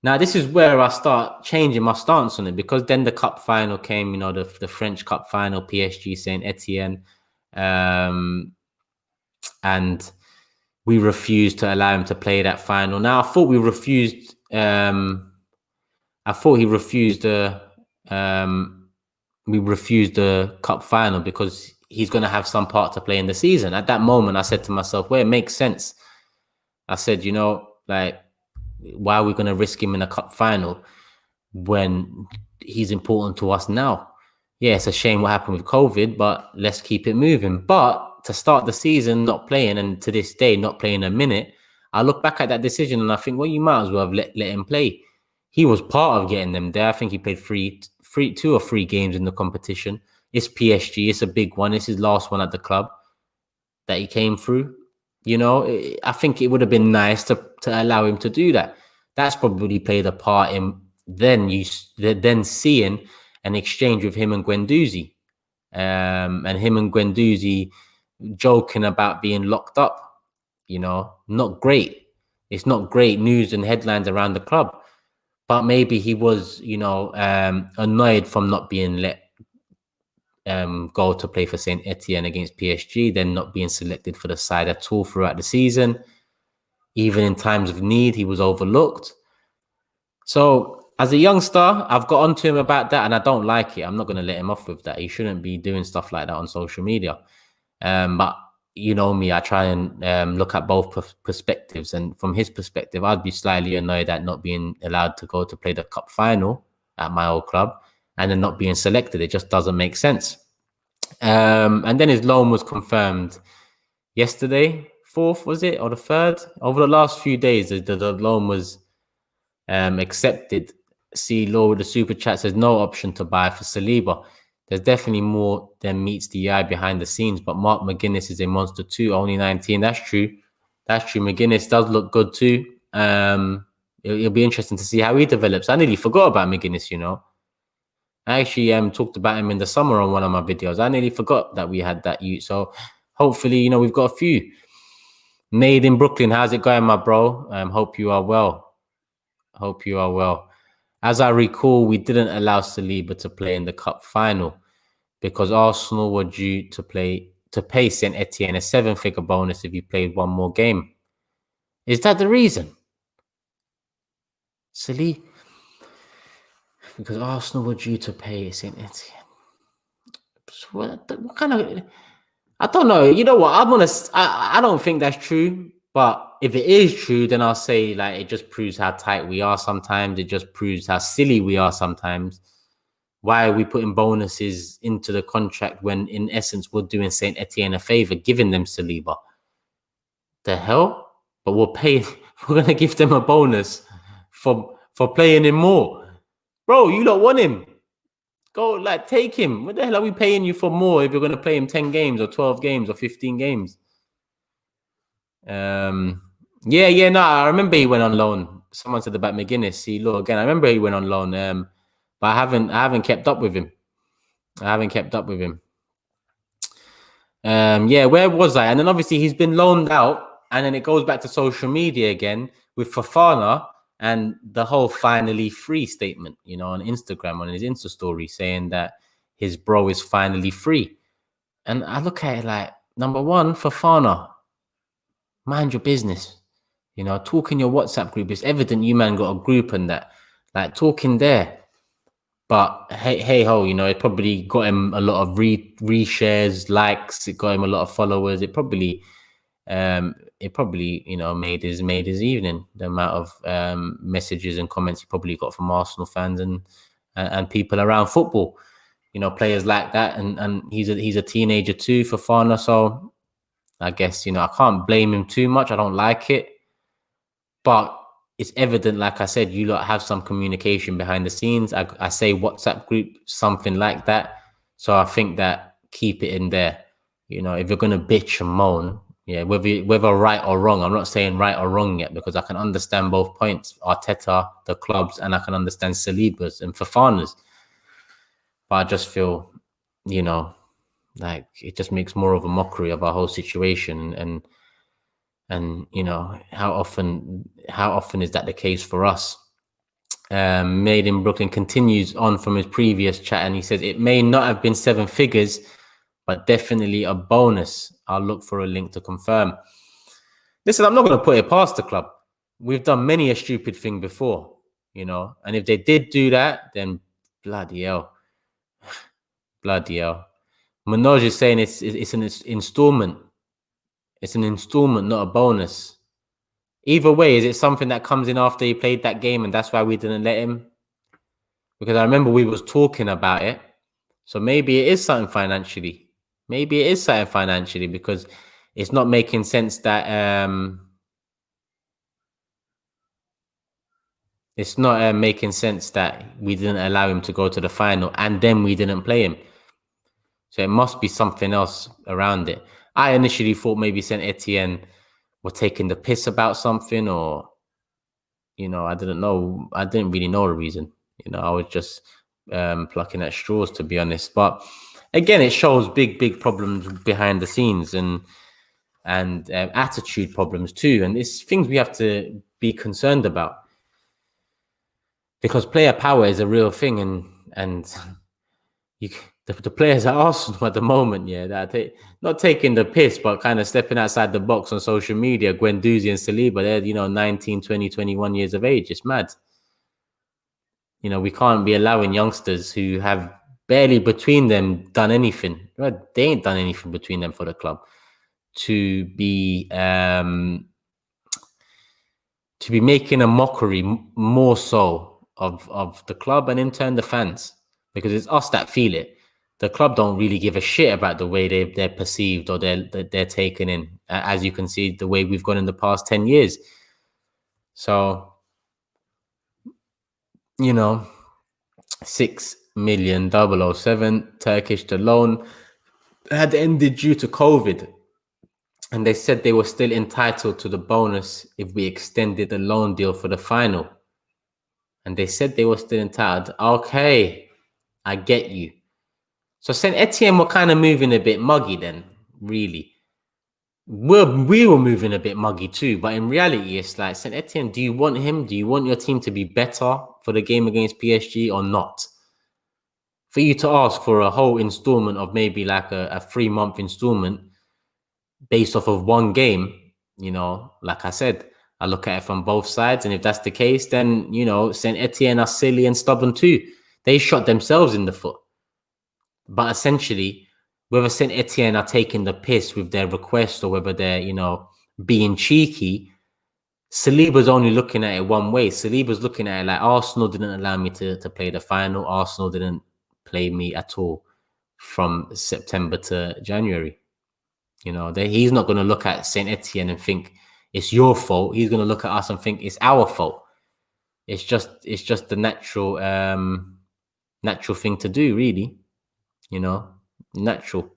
Now, this is where I start changing my stance on it, because then the cup final came, the French cup final, PSG Saint Etienne, and we refused to allow him to play that final. Now, I thought he refused the cup final because he's going to have some part to play in the season. At that moment, I said to myself, well, it makes sense. I said, why are we going to risk him in a cup final when he's important to us now? Yeah, it's a shame what happened with COVID, but let's keep it moving. But to start the season not playing, and to this day not playing a minute, I look back at that decision and I think, well, you might as well have let him play. He was part of getting them there. I think he played two or three games in the competition. It's PSG. It's a big one. It's his last one at the club that he came through. I think it would have been nice to allow him to do that. That's probably played a part in then seeing an exchange with him and Guendouzi, and him and Guendouzi joking about being locked up. Not great. It's not great news and headlines around the club. But maybe he was, annoyed from not being let go to play for Saint Etienne against PSG, then not being selected for the side at all throughout the season. Even in times of need, he was overlooked. So as a youngster, I've got onto him about that, and I don't like it. I'm not going to let him off with that. He shouldn't be doing stuff like that on social media. But you know me, I try and look at both perspectives. And from his perspective, I'd be slightly annoyed at not being allowed to go to play the cup final at my old club and then not being selected. It just doesn't make sense. And then his loan was confirmed yesterday, 4th, was it? Or the 3rd? Over the last few days, the loan was accepted. See, Law with the super chat says no option to buy for Saliba. There's definitely more than meets the eye behind the scenes, but Mark McGuinness is a monster too, only 19. That's true. McGuinness does look good too. It'll be interesting to see how he develops. I nearly forgot about McGuinness, I actually talked about him in the summer on one of my videos. I nearly forgot that we had that youth. So hopefully, we've got a few. Made in Brooklyn, how's it going, my bro? Hope you are well. As I recall, we didn't allow Saliba to play in the cup final because Arsenal were due to pay Saint Etienne a 7-figure bonus if he played one more game. Is that the reason? Saliba? Because Arsenal were due to pay Saint Etienne. What kind of... I don't know. You know what? I don't think that's true. But if it is true, then I'll say it just proves how tight we are sometimes. It just proves how silly we are sometimes. Why are we putting bonuses into the contract when, in essence, we're doing Saint Etienne a favor, giving them Saliba? The hell? But we're going to give them a bonus for playing him more. Bro, you don't want him. Go, take him. What the hell are we paying you for more if you're going to play him 10 games or 12 games or 15 games? No, I remember he went on loan. Someone said about McGuinness. See, look, again, I remember he went on loan, but I haven't kept up with him. Where was I? And then obviously he's been loaned out, and then it goes back to social media again with Fofana and the whole finally free statement, on Instagram, on his Insta story, saying that his bro is finally free. And I look at it number one, Fofana, mind your business. Talk in your WhatsApp group. It's evident you man got a group and that, talking there. But hey ho, it probably got him a lot of reshares, likes. It got him a lot of followers. It probably made his evening. The amount of messages and comments he probably got from Arsenal fans and people around football. Players like that, and he's a teenager too, Fofana. So I guess I can't blame him too much. I don't like it, but it's evident, like I said, you lot have some communication behind the scenes. I say WhatsApp group, something like that. So I think that keep it in there. You know, if you're gonna bitch and moan, yeah, whether right or wrong, I'm not saying right or wrong yet because I can understand both points, Arteta, the clubs, and I can understand Saliba's and Fofana's. But I just feel, you know, like it just makes more of a mockery of our whole situation, and you know, how often is that the case for us? Made in Brooklyn continues on from his previous chat, and he says it may not have been 7 figures, but definitely a bonus. I'll look for a link to confirm. Listen, I'm not going to put it past the club. We've done many a stupid thing before, you know, and if they did do that, then bloody hell. Bloody hell. Manoj is saying it's an installment. It's an installment, not a bonus. Either way, is it something that comes in after he played that game and that's why we didn't let him? Because I remember we was talking about it. So maybe it is something financially. Maybe it is something financially because it's not making sense that it's not making sense that we didn't allow him to go to the final and then we didn't play him. So it must be something else around it. I initially thought maybe Saint Etienne were taking the piss about something, or, you know, I didn't know. I didn't really know the reason. You know, I was just plucking at straws, to be honest. But again, it shows big problems behind the scenes and attitude problems too. And it's things we have to be concerned about because player power is a real thing, and the players at Arsenal at the moment, yeah, that not taking the piss, but kind of stepping outside the box on social media. Guendouzi and Saliba, they're, you know, 19, 20, 21 years of age. It's mad. You know, we can't be allowing youngsters who have barely between them done anything. Right? They ain't done anything between them for the club to be making a mockery more so of the club and in turn the fans, because it's us that feel it. The club don't really give a shit about the way they're perceived or they're taken in, as you can see the way we've gone in the past 10 years. So, you know, 6,000,007 Turkish, the loan had ended due to COVID. And they said they were still entitled to the bonus if we extended the loan deal for the final. And they said they were still entitled. Okay, I get you. So Saint Etienne were kind of moving a bit muggy then, really. We were moving a bit muggy too, but in reality, it's like, Saint Etienne, do you want him? Do you want your team to be better for the game against PSG or not? For you to ask for a whole installment of maybe like a 3-month installment based off of one game, you know, like I said, I look at it from both sides. And if that's the case, then, you know, Saint Etienne are silly and stubborn too. They shot themselves in the foot. But essentially, whether Saint Etienne are taking the piss with their request or whether they're, you know, being cheeky, Saliba's only looking at it one way. Saliba's looking at it like, Arsenal didn't allow me to play the final. Arsenal didn't play me at all from September to January. You know, he's not going to look at Saint Etienne and think it's your fault. He's going to look at us and think it's our fault. It's just the natural thing to do, really. You know, natural.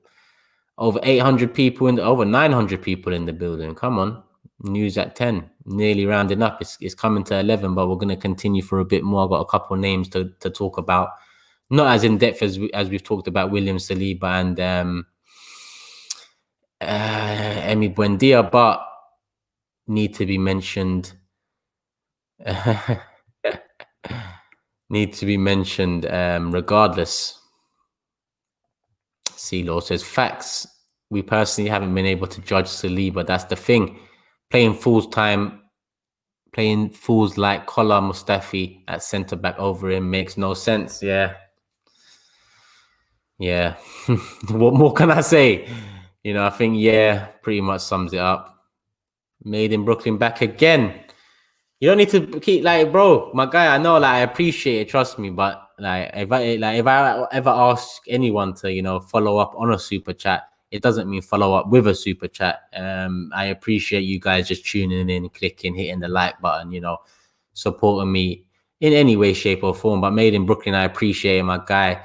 Over 800 people over 900 people in the building. Come on, news at 10, nearly rounding up. It's coming to 11, but we're going to continue for a bit more. I've got a couple of names to talk about, not as in depth as we've talked about William Saliba and Emi Buendia, but need to be mentioned. Regardless. C-Law says, facts. We personally haven't been able to judge Saliba. That's the thing. Playing fools like Kola Mustafi at centre back over him makes no sense. Yeah. What more can I say? You know, I think, pretty much sums it up. Made in Brooklyn back again. You don't need to keep, like, bro, my guy, I know, like, I appreciate it, trust me, but like if I ever ask anyone to, you know, follow up on a super chat, it doesn't mean follow up with a super chat. I appreciate you guys just tuning in, clicking, hitting the like button, you know. supporting me in any way, shape, or form. But Made in Brooklyn, I appreciate my guy.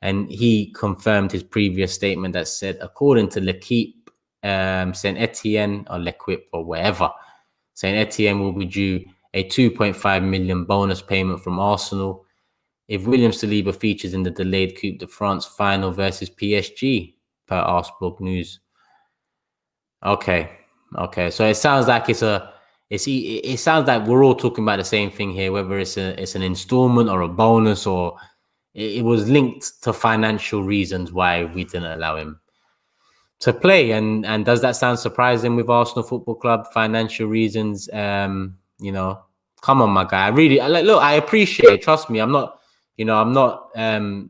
And he confirmed his previous statement that said, according to L'Equipe, Saint Etienne or L'Equipe or wherever, Saint Etienne will be due a 2.5 million bonus payment from Arsenal if William Saliba features in the delayed Coupe de France final versus PSG, per Arsenal News. Okay. So it sounds like it sounds like we're all talking about the same thing here, whether it's an installment or a bonus, or it was linked to financial reasons why we didn't allow him to play. And does that sound surprising with Arsenal Football Club? Financial reasons. Come on, my guy. Look, I appreciate it. Trust me, I'm not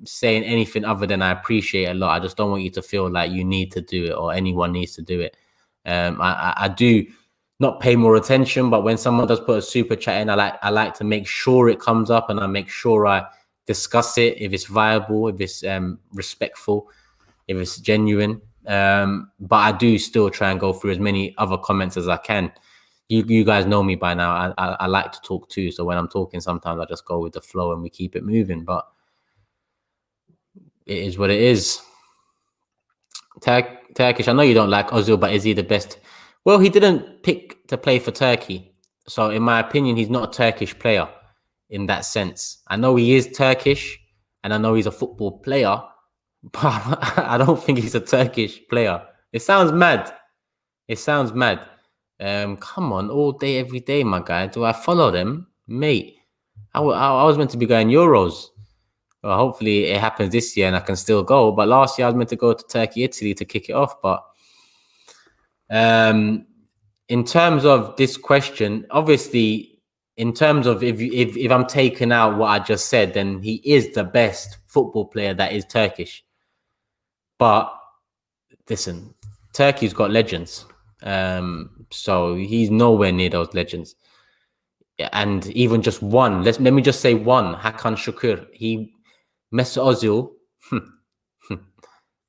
saying anything other than I appreciate it a lot. I just don't want you to feel like you need to do it or anyone needs to do it. I do not pay more attention, but when someone does put a super chat in, I like to make sure it comes up, and I make sure I discuss it if it's viable, if it's respectful, if it's genuine. But I do still try and go through as many other comments as I can. You guys know me by now. I like to talk too, so when I'm talking, sometimes I just go with the flow and we keep it moving. But it is what it is. Turkish, I know you don't like Ozil, but is he the best? Well, he didn't pick to play for Turkey, so in my opinion, he's not a Turkish player in that sense. I know he is Turkish, and I know he's a football player, but I don't think he's a Turkish player. It sounds mad. Come on, all day, every day, my guy. Do I follow them, mate? I was meant to be going Euros. Well, hopefully it happens this year and I can still go. But last year I was meant to go to Turkey, Italy to kick it off. But in terms of this question, obviously, in terms of if I'm taking out what I just said, then he is the best football player that is Turkish. But listen, Turkey's got legends. So he's nowhere near those legends. And even just one, let me just say one, Hakan Şükür, Mesut Ozil,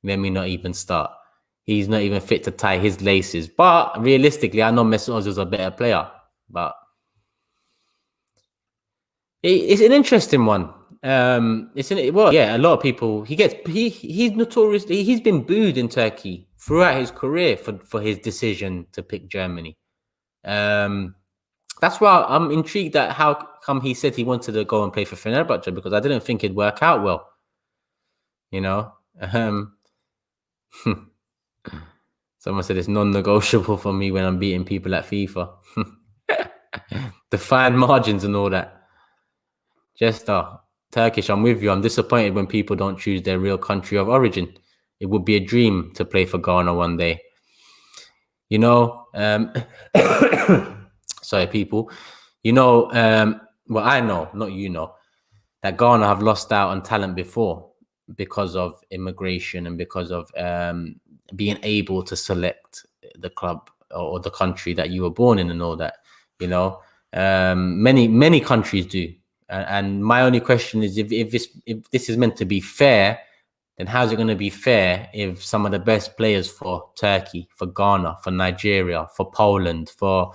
let me not even start. He's not even fit to tie his laces. But realistically, I know Mesut Ozil's a better player. But it's an interesting one. A lot of people, he's notoriously, he's been booed in Turkey throughout his career for his decision to pick Germany. That's why I'm intrigued at how come he said he wanted to go and play for Fenerbahce, because I didn't think it'd work out well. Someone said it's non-negotiable for me when I'm beating people at FIFA. The fine margins and all that. Jester, Turkish, I'm with you. I'm disappointed when people don't choose their real country of origin. It would be a dream to play for Ghana one day. Sorry, people. I know, not that Ghana have lost out on talent before because of immigration and because of being able to select the club or the country that you were born in and all that. Many countries do. And my only question is, if this is meant to be fair, then how's it going to be fair if some of the best players for Turkey, for Ghana, for Nigeria, for Poland, for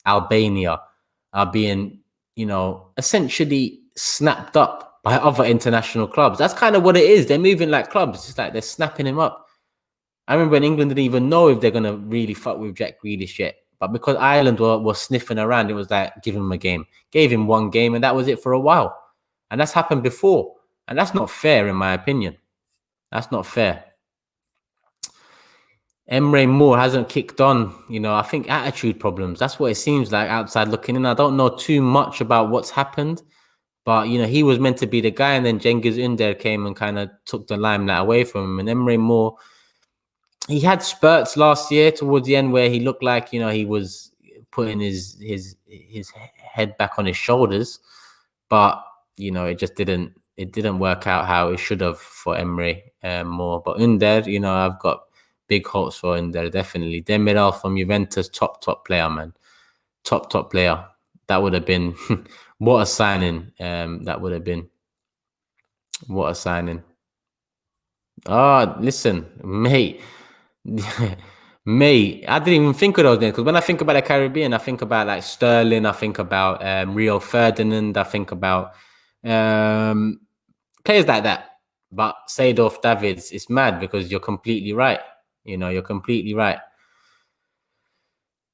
Albania are being, essentially snapped up by other international clubs? That's kind of what it is. They're moving like clubs. It's like they're snapping him up. I remember when England didn't even know if they're going to really fuck with Jack Grealish yet. But because Ireland were sniffing around, it was like, give him a game. Gave him one game, and that was it for a while. And that's happened before. And that's not fair, in my opinion. That's not fair. Emre Moore hasn't kicked on. I think attitude problems. That's what it seems like outside looking in. I don't know too much about what's happened. But, he was meant to be the guy. And then Cengiz Ünder came and kind of took the limelight away from him. And Emre Moore, he had spurts last year towards the end where he looked like, he was putting his head back on his shoulders. But, it just didn't work out how it should have for Emre Moore. But Ünder, I've got big hopes for Ünder, definitely. Demiral from Juventus, top player, man. Top player. That would have been, what a signing that would have been. What a signing. Oh, listen, mate. Mate, I didn't even think of those names because when I think about the Caribbean, I think about like Sterling, I think about Rio Ferdinand, I think about um, players like that. But Seedorf Davids, it's mad because you're completely right. You're completely right.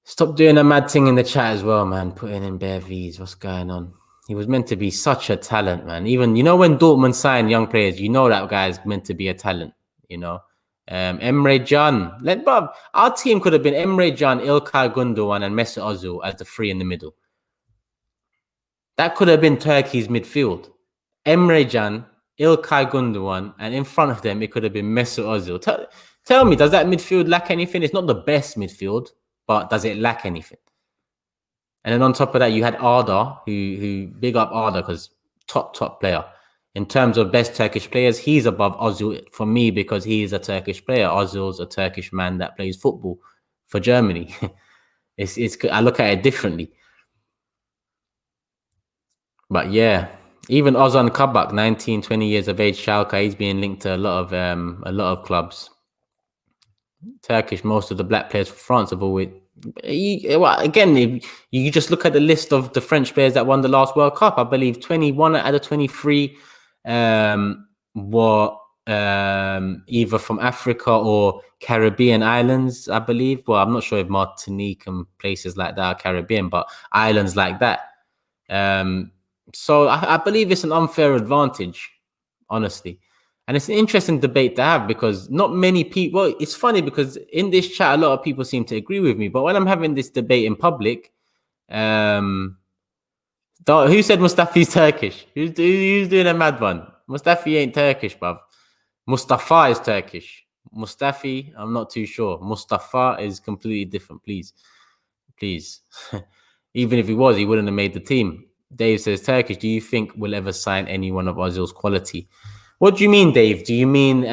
Stop doing a mad thing in the chat as well, man. Putting in bare V's. What's going on? He was meant to be such a talent, man. Even, when Dortmund sign young players, that guy's meant to be a talent, Emre Can. Our team could have been Emre Can, İlkay Gundogan, and Mesut Ozil as the three in the middle. That could have been Turkey's midfield. Emre Can, İlkay Gundogan, and in front of them, it could have been Mesut Ozil. Tell me, does that midfield lack anything? It's not the best midfield, but does it lack anything? And then on top of that, you had Arda, who big up Arda because top player. In terms of best Turkish players, he's above Ozil for me because he is a Turkish player. Ozil's a Turkish man that plays football for Germany. I look at it differently. But yeah, even Ozan Kabak, 19, 20 years of age, Schalke, he's being linked to a lot of clubs. Turkish, most of the black players for France have always. Again, you just look at the list of the French players that won the last World Cup. I believe 21 out of 23 were either from Africa or Caribbean islands, I believe. Well, I'm not sure if Martinique and places like that are Caribbean, but islands like that. So I believe it's an unfair advantage, honestly. And it's an interesting debate to have because not many people. Well, it's funny because in this chat, a lot of people seem to agree with me. But when I'm having this debate in public, who said Mustafi's Turkish? Who's doing a mad one? Mustafi ain't Turkish, bruv. Mustafa is Turkish. Mustafi, I'm not too sure. Mustafa is completely different. Please. Even if he was, he wouldn't have made the team. Dave says, Turkish, do you think we'll ever sign anyone of Ozil's quality? What do you mean, Dave? Do you mean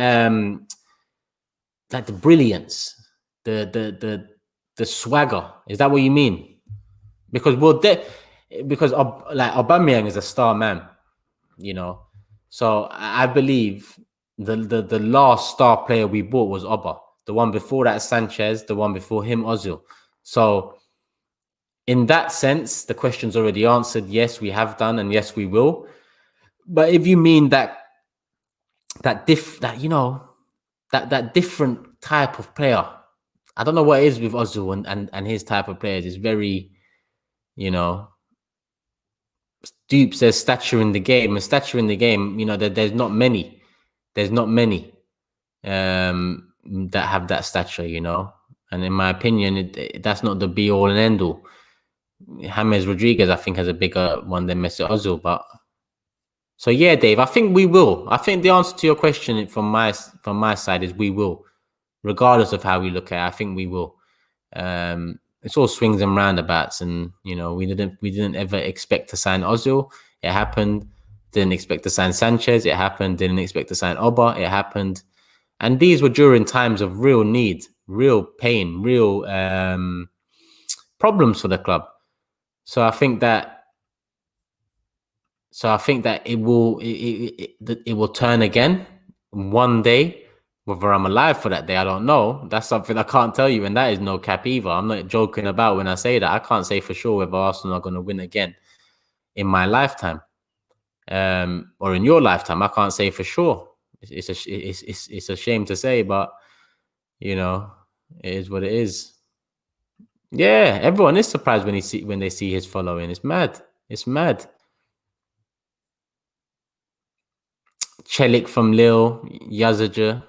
like the brilliance, the swagger? Is that what you mean? Because Aubameyang is a star man, So I believe the last star player we bought was Oba. The one before that, Sanchez. The one before him, Ozil. So in that sense, the question's already answered. Yes, we have done, and yes, we will. But if you mean that different type of player, I don't know what it is with Ozil and his type of players. It's very, Stoop says stature in the game. And stature in the game, there's not many. There's not many that have that stature, And in my opinion, that's not the be all and end all. James Rodriguez, I think, has a bigger one than Mesut Ozil. But so yeah, Dave, I think we will. I think the answer to your question from my side is we will, regardless of how we look at it. I think we will. It's all swings and roundabouts, and we didn't ever expect to sign Ozil. It happened. Didn't expect to sign Sanchez. It happened. Didn't expect to sign Oba. It happened. And these were during times of real need, real pain, real problems for the club. So I think that it will turn again one day. Whether I'm alive for that day, I don't know. That's something I can't tell you, and that is no cap either. I'm not joking about when I say that. I can't say for sure whether Arsenal are going to win again in my lifetime, or in your lifetime. I can't say for sure. It's a shame to say, but it is what it is. Yeah, everyone is surprised when they see his following. It's mad. It's mad. Chelik from Lille, Yazaja.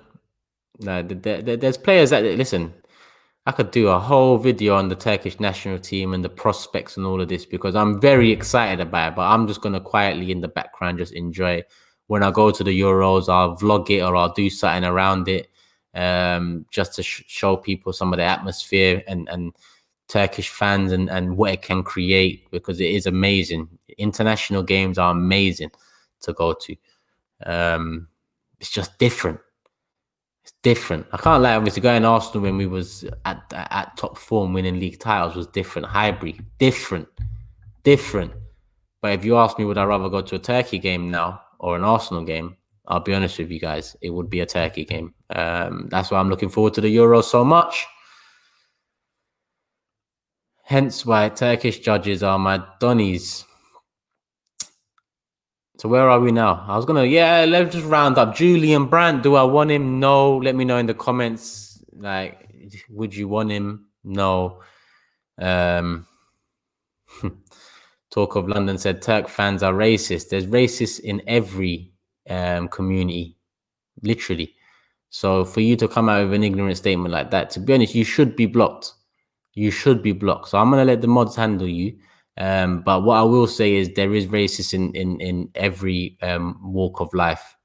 No, there's players that listen. I could do a whole video on the Turkish national team and the prospects and all of this because I'm very excited about it. But I'm just gonna quietly in the background just enjoy. When I go to the Euros, I'll vlog it or I'll do something around it, just to show people some of the atmosphere and Turkish fans and what it can create, because it is amazing. International games are amazing to go to. It's just different. It's different. I can't lie. Obviously, going to Arsenal when we was at top form, winning league titles was different. Highbury, different. But if you ask me, would I rather go to a Turkey game now or an Arsenal game? I'll be honest with you guys, it would be a Turkey game. That's why I'm looking forward to the Euros so much. Hence why Turkish judges are my Donnies. So where are we now? I was gonna, let's just round up. Julian Brandt, do I want him? No. Let me know in the comments. Like, would you want him? No. Talk of London said Turk fans are racist. There's racists in every community, literally. So for you to come out with an ignorant statement like that, to be honest, you should be blocked. You should be blocked. So I'm gonna let the mods handle you. But what I will say is there is racism in every walk of life,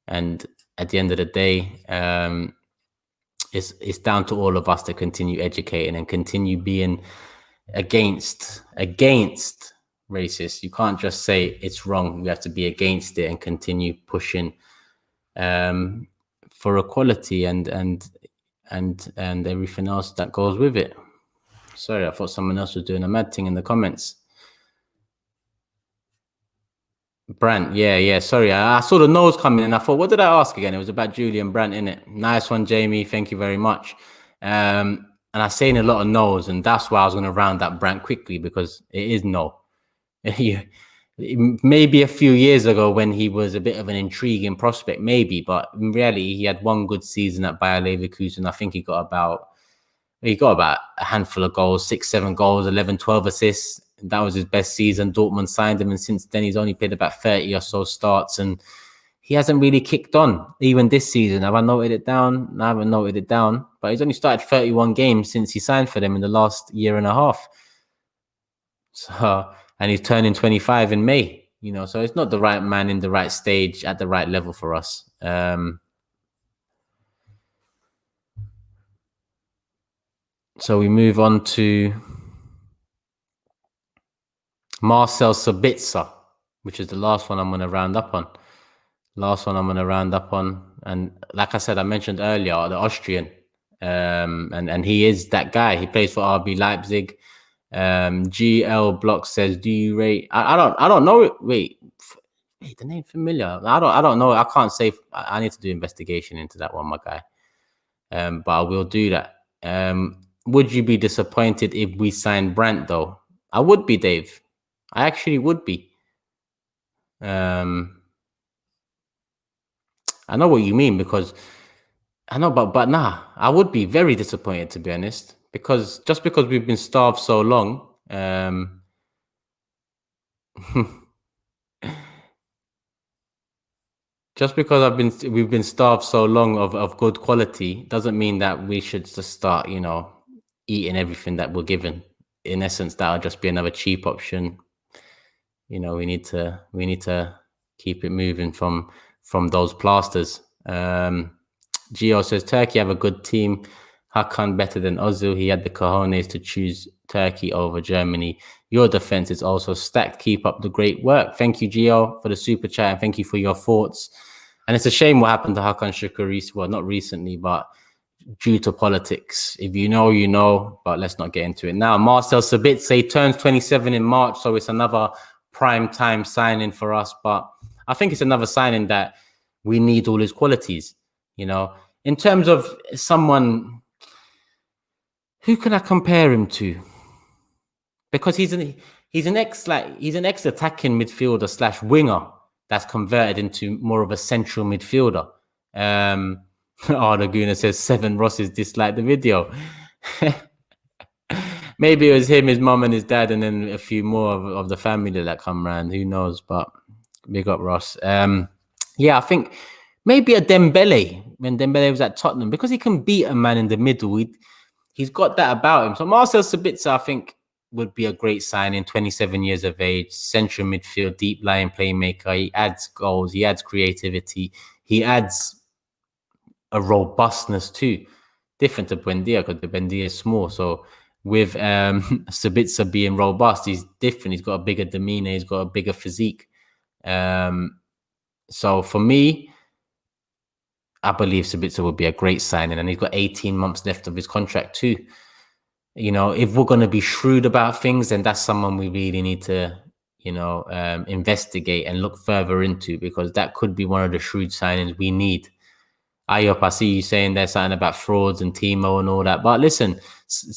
and at the end of the day, it's down to all of us to continue educating and continue being against racist. You can't just say it's wrong. You have to be against it and continue pushing for equality and everything else that goes with it. Sorry, I thought someone else was doing a mad thing in the comments. Brandt, yeah. Sorry, I saw the nose coming and I thought, what did I ask again? It was about Julian Brandt, innit? Nice one, Jamie. Thank you very much. And I saying a lot of no's, and that's why I was going to round up Brandt quickly, because it is no. Maybe a few years ago when he was a bit of an intriguing prospect, maybe, but in reality, he had one good season at Bayer Leverkusen. I think he got about a handful of goals, 6-7 goals, 11-12 assists. That was his best season. Dortmund signed him, and since then he's only played about 30 or so starts, and he hasn't really kicked on even this season. Have I noted it down? I haven't noted it down, but he's only started 31 games since he signed for them in the last year and a half. So, and he's turning 25 in May, so it's not the right man in the right stage at the right level for us. So we move on to Marcel Sabitzer, which is the last one I'm going to round up on. And like I said, I mentioned earlier, the Austrian, and he is that guy. He plays for RB Leipzig. GL Block says, do you rate? I don't know. Wait, the name familiar. I don't know. I can't say. I need to do investigation into that one, my guy. But I will do that. Would you be disappointed if we signed Brandt, though? I would be, Dave. I actually would be. I know what you mean, because I know, but nah, I would be very disappointed, to be honest, because we've been starved so long. Just because we've been starved so long of good quality doesn't mean that we should just start, eating everything that we're given. In essence, that'll just be another cheap option. We need to keep it moving from those plasters. Gio says Turkey have a good team. Hakan better than Ozil. He had the cojones to choose Turkey over Germany. Your defense is also stacked. Keep up the great work. Thank you, Gio, for the super chat, and thank you for your thoughts. And it's a shame what happened to Hakan Şükür. Well, not recently, but due to politics. If you know, you know, but let's not get into it now. Marcel Sabitzer turns 27 in March, so it's another prime time signing for us. But I think it's another signing that we need all his qualities. In terms of someone, who can I compare him to? Because he's an ex-attacking midfielder / winger that's converted into more of a central midfielder. Laguna says 7 Rosses disliked the video. Maybe it was him, his mum and his dad, and then a few more of the family that come around. Who knows? But big up Ross. I think maybe a Dembele, when Dembele was at Tottenham, because he can beat a man in the middle. He's got that about him. So Marcel Sabitzer, I think, would be a great signing. 27 years of age, central midfield, deep lying playmaker. He adds goals. He adds creativity. He adds a robustness too. Different to Buendia, because the Buendia is small. So with Sabitzer being robust, he's different. He's got a bigger demeanor. He's got a bigger physique. So for me, I believe Sabitzer would be a great signing, and he's got 18 months left of his contract too. If we're going to be shrewd about things, then that's someone we really need to, investigate and look further into, because that could be one of the shrewd signings we need. Ayop, I see you saying there's something about frauds and Timo and all that. But listen,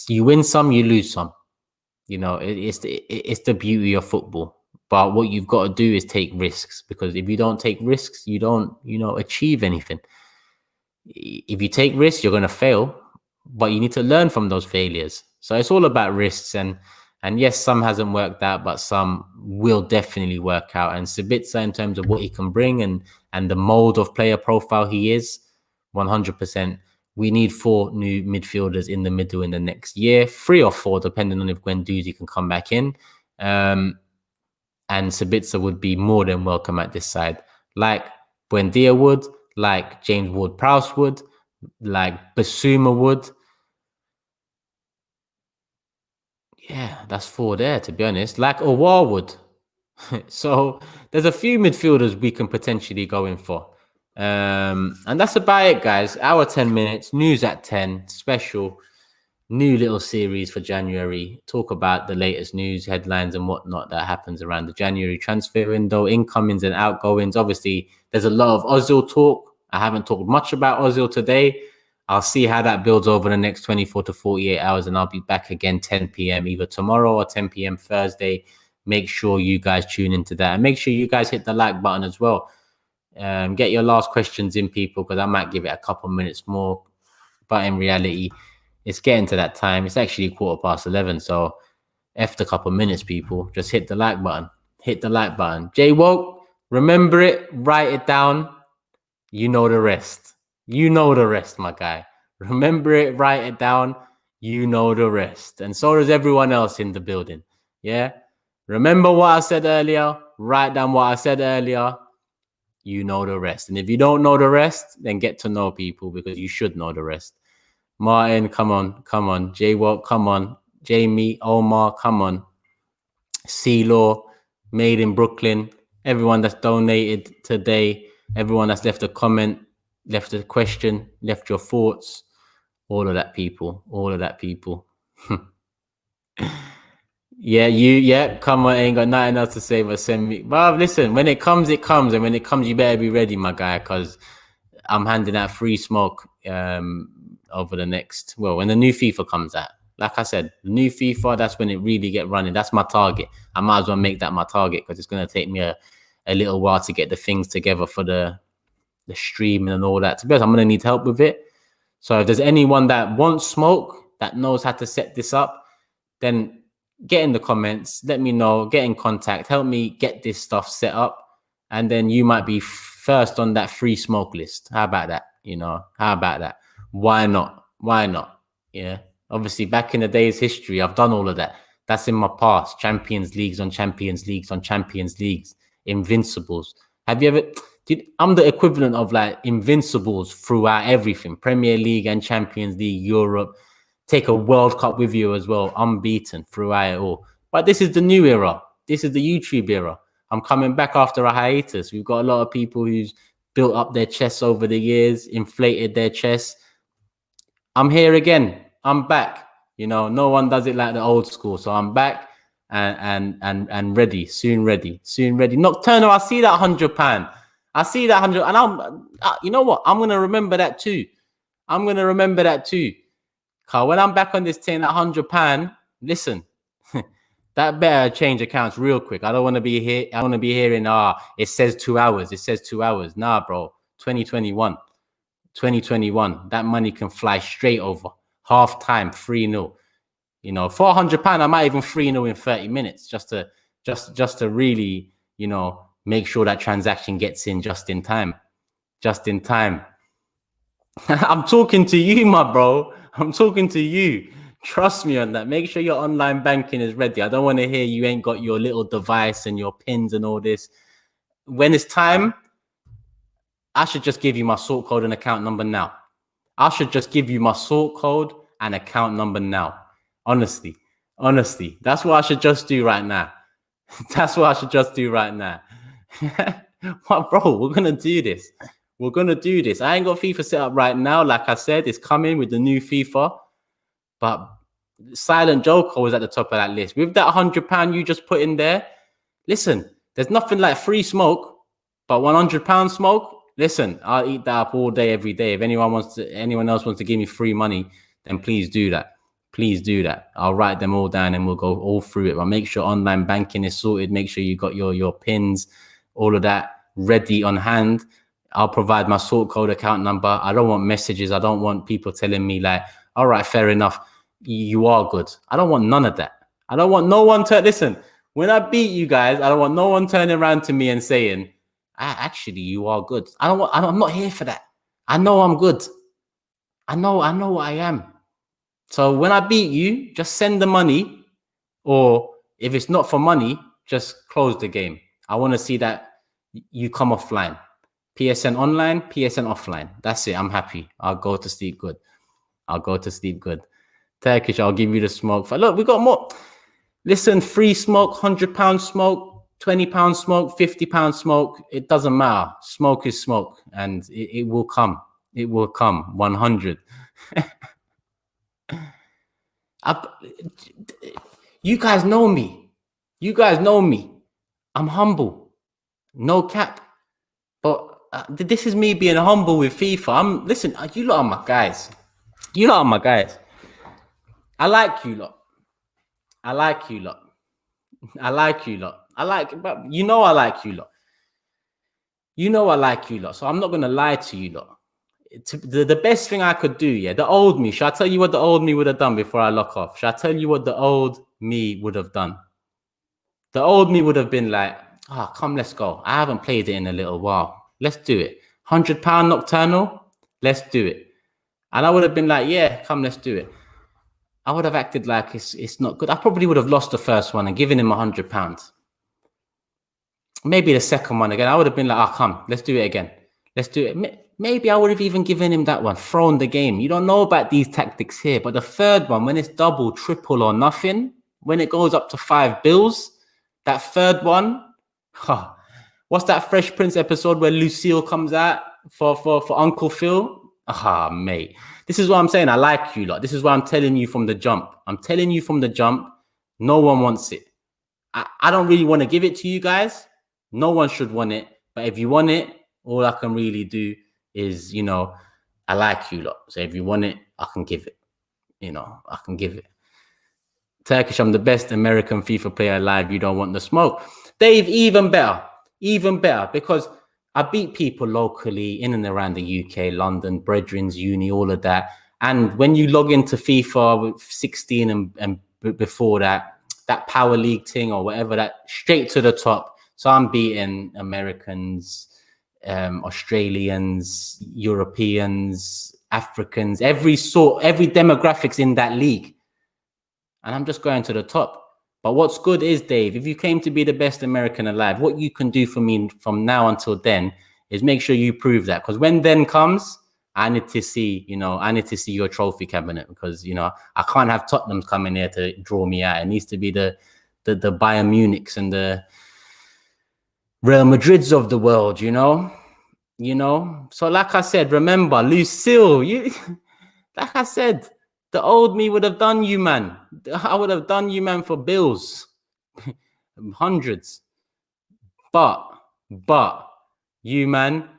you win some, you lose some. You know, it's the beauty of football. But what you've got to do is take risks, because if you don't take risks, you don't, achieve anything. If you take risks, you're going to fail, but you need to learn from those failures. So it's all about risks, and yes, some hasn't worked out, but some will definitely work out. And Sabitzer, in terms of what he can bring and the mold of player profile he is, 100%. We need 4 new midfielders in the middle in the next year, 3 or 4, depending on if Guendouzi can come back in. And Sabitzer would be more than welcome at this side, like Buendia would, like James Ward-Prowse would, like Basuma would. Yeah, that's 4 there, to be honest. Like Awar would. So there's a few midfielders we can potentially go in for. And that's about it, guys. Hour 10 minutes, news at 10, special, new little series for January. Talk about the latest news, headlines, and whatnot that happens around the January transfer window, incomings and outgoings. Obviously, there's a lot of Ozil talk. I haven't talked much about Ozil today. I'll see how that builds over the next 24 to 48 hours, and I'll be back again 10 p.m. either tomorrow or 10 p.m. Thursday. Make sure you guys tune into that, and make sure you guys hit the like button as well. Get your last questions in, people, because I might give it a couple minutes more. But in reality, it's getting to that time. It's actually 11:15. So after a couple minutes, people, just hit the like button. Hit the like button. J Woke, remember it, write it down. You know the rest. You know the rest, my guy. Remember it, write it down. You know the rest. And so does everyone else in the building. Yeah? Remember what I said earlier. Write down what I said earlier. You know the rest. And if you don't know the rest, then get to know people, because you should know the rest. Martin, come on. J-Walk, come on. Jamie, Omar, come on. C-Law, Made in Brooklyn. Everyone that's donated today. Everyone that's left a comment, left a question, left your thoughts. All of that, people. All of that, people. Yeah, come on, ain't got nothing else to say but send me. But listen, when it comes, it comes. And when it comes, you better be ready, my guy, because I'm handing out free smoke over the next, when the new FIFA comes out. Like I said, the new FIFA, that's when it really get running. That's my target. I might as well make that my target, because it's going to take me a little while to get the things together for the streaming and all that. To be honest, I'm going to need help with it. So if there's anyone that wants smoke, that knows how to set this up, then get in the comments, let me know, get in contact, help me get this stuff set up, and then you might be first on that free smoke list. How about that? How about that? Why not? Yeah. Obviously, back in the day's history, I've done all of that. That's in my past. Champions Leagues on Champions Leagues on Champions Leagues. Invincibles. Have you ever... I'm the equivalent of like Invincibles throughout everything. Premier League and Champions League, Europe. Take a World Cup with you as well. Unbeaten throughout it all. But this is the new era. This is the YouTube era. I'm coming back after a hiatus. We've got a lot of people who's built up their chests over the years, inflated their chests. I'm here again. I'm back. No one does it like the old school. So I'm back and ready. Soon ready. Nocturnal, I see that £100. I see that 100, and you know what? I'm gonna remember that too. Cause when I'm back on this thing, that £100, listen, that better change accounts real quick. I don't want to be here. I want to be hearing, it says 2 hours. Nah, bro. 2021. That money can fly straight over. Half time, 3-0. £400, I might even 3-0 in 30 minutes just to really, make sure that transaction gets in just in time. I'm talking to you, my bro. I'm talking to you. Trust me on that. Make sure your online banking is ready. I don't want to hear you ain't got your little device and your pins and all this. When it's time, I should just give you my sort code and account number now. Honestly. That's what I should just do right now. What, bro? We're going to do this. I ain't got FIFA set up right now. Like I said, it's coming with the new FIFA. But Silent Joker was at the top of that list. With that £100 you just put in there, listen, there's nothing like free smoke, but £100 smoke, listen, I'll eat that up all day, every day. If anyone else wants to give me free money, then please do that. please do that. I'll write them all down and we'll go all through it. But make sure online banking is sorted. Make sure you got your pins, all of that ready on hand. I'll provide my sort code, account number. I don't want messages. I don't want people telling me like, all right, fair enough, you are good. I don't want none of that. I don't want no one to listen. When I beat you guys, I don't want no one turning around to me and saying, actually, you are good. I'm not here for that. I know I'm good. I know what I am. So when I beat you, just send the money, or if it's not for money, just close the game. I want to see that you come offline. PSN online, PSN offline. That's it. I'm happy. I'll go to sleep good. Turkish, I'll give you the smoke. Look, we got more. Listen, free smoke, £100 smoke, £20 smoke, £50 smoke. It doesn't matter. Smoke is smoke, and it will come. It will come. 100. You guys know me. I'm humble. No cap. But this is me being humble with FIFA. Listen, you lot are my guys. I like you lot. I like you lot. But you know I like you lot. So I'm not going to lie to you lot. The best thing I could do, yeah, the old me. Shall I tell you what the old me would have done before I lock off? Shall I tell you what the old me would have done? The old me would have been like, come, let's go. I haven't played it in a little while. Let's do it. £100 nocturnal. Let's do it. And I would have been like, yeah, come, let's do it. I would have acted like it's not good. I probably would have lost the first one and given him £100. Maybe the second one again. I would have been like, come, let's do it again. Let's do it. Maybe I would have even given him that one, thrown the game. You don't know about these tactics here. But the third one, when it's double, triple, or nothing, when it goes up to 5 bills, that third one, what's that Fresh Prince episode where Lucille comes out for Uncle Phil? Mate. This is what I'm saying. I like you lot. This is what I'm telling you from the jump. No one wants it. I don't really want to give it to you guys. No one should want it. But if you want it, all I can really do is, I like you lot. So if you want it, I can give it. I can give it. Turkish, I'm the best American FIFA player alive. You don't want the smoke. Dave, even better, because I beat people locally in and around the UK, London, Brethren's, uni, all of that. And when you log into FIFA with 16 and before that Power League thing or whatever, that straight to the top. So I'm beating Americans, Australians, Europeans, Africans, every demographics in that league. And I'm just going to the top. But what's good is, Dave, if you claim to be the best American alive, what you can do for me from now until then is make sure you prove that. Because when then comes, I need to see your trophy cabinet, because, I can't have Tottenham coming here to draw me out. It needs to be the Bayern Munichs and the Real Madrids of the world, So like I said, remember, Lucille, like I said, the old me would have done you, man. I would have done you, man, for bills. Hundreds. But you, man,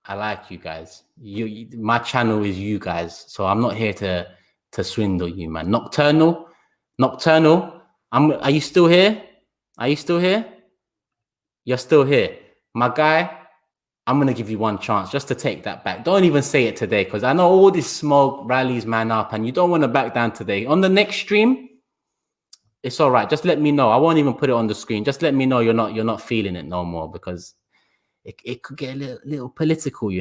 I like you guys. My channel is you guys. So I'm not here to swindle you, man. Nocturnal. Are you still here? You're still here. My guy, I'm going to give you one chance just to take that back. Don't even say it today, because I know all this smoke rallies man up and you don't want to back down today. On the next stream, it's all right. Just let me know. I won't even put it on the screen. Just let me know you're not feeling it no more, because it could get a little political,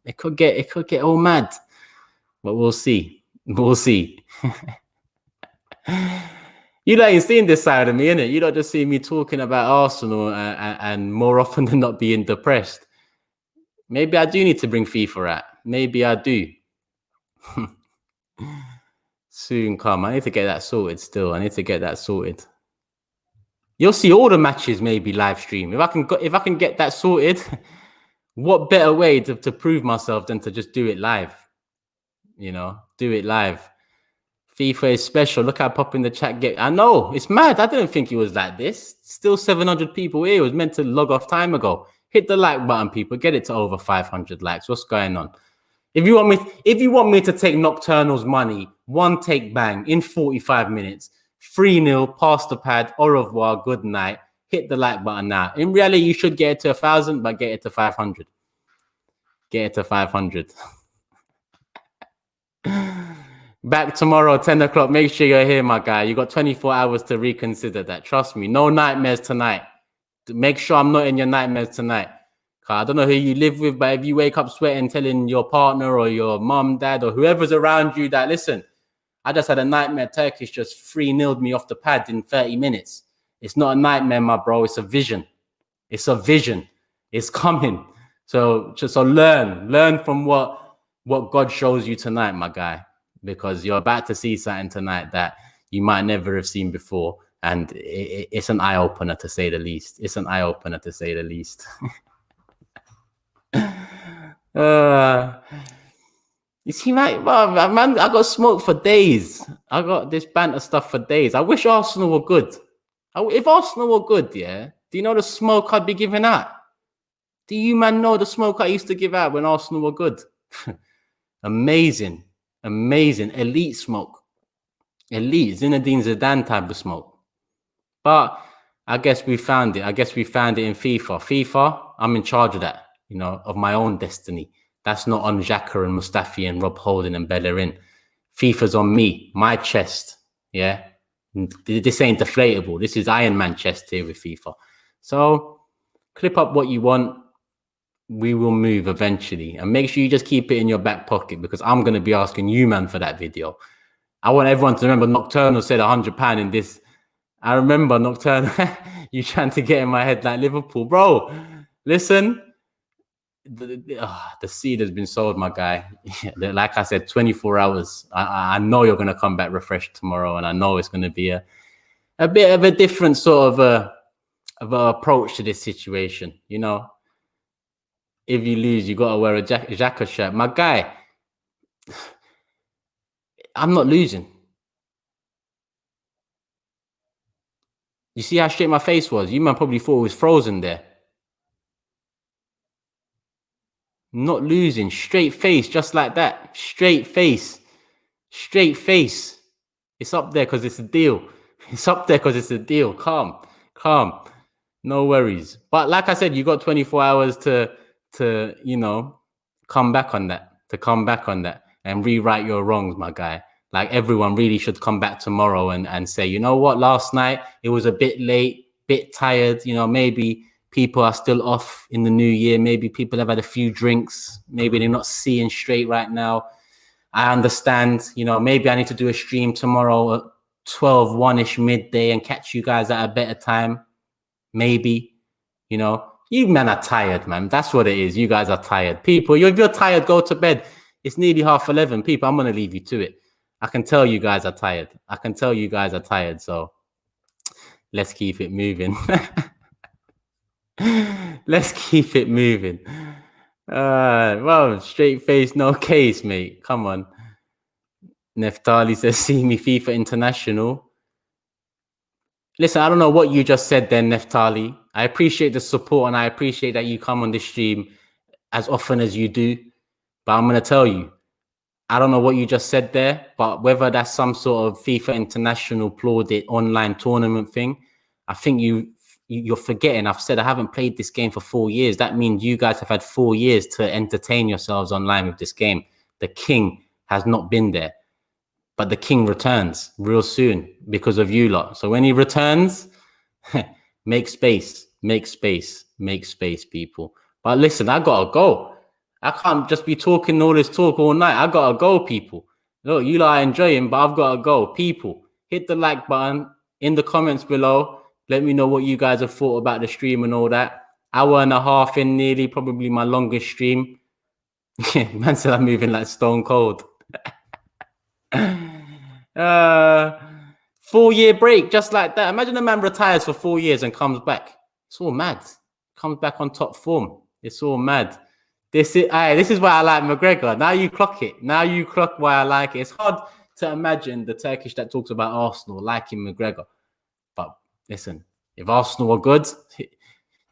It could get all mad. But we'll see. You ain't seen this side of me, innit? You don't just see me talking about Arsenal and more often than not being depressed. Maybe I do need to bring FIFA out. Maybe I do. Soon come. I need to get that sorted still. You'll see all the matches maybe live stream. If I can get that sorted, what better way to prove myself than to just do it live? Do it live. FIFA is special. Look how I pop in the chat. I know, it's mad. I didn't think it was like this. Still 700 people here. It was meant to log off time ago. Hit the like button, people. Get it to over 500 likes. What's going on? If you want me to take Nocturnal's money, one take bang in 45 minutes. 3-0, pass the pad, au revoir, good night. Hit the like button now. In reality, you should get it to 1,000, but get it to 500. Get it to 500. Back tomorrow, 10 o'clock. Make sure you're here, my guy. You got 24 hours to reconsider that. Trust me. No nightmares tonight. Make sure I'm not in your nightmares tonight. I don't know who you live with, but if you wake up sweating, telling your partner or your mom, dad, or whoever's around you that, listen, I just had a nightmare. Turkish just 3-0'd me off the pad in 30 minutes. It's not a nightmare, my bro. It's a vision. It's a vision. It's coming. So learn from what God shows you tonight, my guy, because you're about to see something tonight that you might never have seen before. And it's an eye-opener, to say the least. It's an eye-opener, to say the least. You see, man, I got smoked for days. I got this banter stuff for days. I wish Arsenal were good. If Arsenal were good, yeah, do you know the smoke I'd be giving out? Do you, man, know the smoke I used to give out when Arsenal were good? Amazing. Elite smoke. Elite. Zinedine Zidane type of smoke. But I guess we found it. in FIFA. FIFA, I'm in charge of that, you know, of my own destiny. That's not on Xhaka and Mustafi and Rob Holding and Bellerin. FIFA's on me, my chest. Yeah. This ain't deflatable. This is Iron Man chest here with FIFA. So clip up what you want. We will move eventually. And make sure you just keep it in your back pocket, because I'm going to be asking you, man, for that video. I want everyone to remember Nocturnal said £100 in this. I remember Nocturnal, you trying to get in my head like Liverpool. Bro, listen. The seed has been sold, my guy. Like I said, 24 hours. I know you're going to come back refreshed tomorrow, and I know it's going to be a bit of a different sort of a approach to this situation. You know, if you lose, you got to wear a Xhaka shirt. My guy, I'm not losing. You see how straight my face was? You man probably thought it was frozen there. Not losing. Straight face, just like that. Straight face. It's up there because it's a deal. Calm. No worries. But like I said, you got 24 hours to you know, come back on that. And rewrite your wrongs, my guy. Like, everyone really should come back tomorrow and say, you know what, last night it was a bit late, bit tired, you know, maybe people are still off in the new year. Maybe people have had a few drinks. Maybe they're not seeing straight right now. I understand, you know, maybe I need to do a stream tomorrow at 12, 1-ish midday and catch you guys at a better time. Maybe, you know, you men are tired, man. That's what it is. You guys are tired. People, if you're tired, go to bed. It's nearly 11:30. People, I'm going to leave you to it. I can tell you guys are tired. So let's keep it moving. Well, straight face, no case, mate. Come on. Neftali says, see me FIFA International. Listen, I don't know what you just said then, Neftali. I appreciate the support, and I appreciate that you come on this stream as often as you do. But I'm going to tell you, I don't know what you just said there, but whether that's some sort of FIFA International plaudit online tournament thing, I think you're forgetting. I've said I haven't played this game for 4 years. That means you guys have had 4 years to entertain yourselves online with this game. The king has not been there, but the king returns real soon because of you lot. So when he returns, make space, people. But listen, I gotta go. I can't just be talking all this talk all night. I gotta go, people. Look, you lot are enjoying, but I've gotta go. People, hit the like button in the comments below. Let me know what you guys have thought about the stream and all that. Hour and a half in, nearly, probably my longest stream. Man said I'm moving like Stone Cold. 4-year break, just like that. Imagine a man retires for 4 years and comes back. It's all mad. Comes back on top form. It's all mad. This is why I like McGregor. Now you clock it. Now you clock why I like it. It's hard to imagine the Turkish that talks about Arsenal liking McGregor. But listen, if Arsenal were good,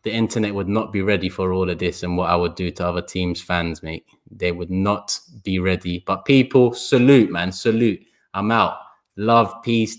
the internet would not be ready for all of this and what I would do to other teams' fans, mate. They would not be ready. But people, salute, man, salute. I'm out. Love, peace.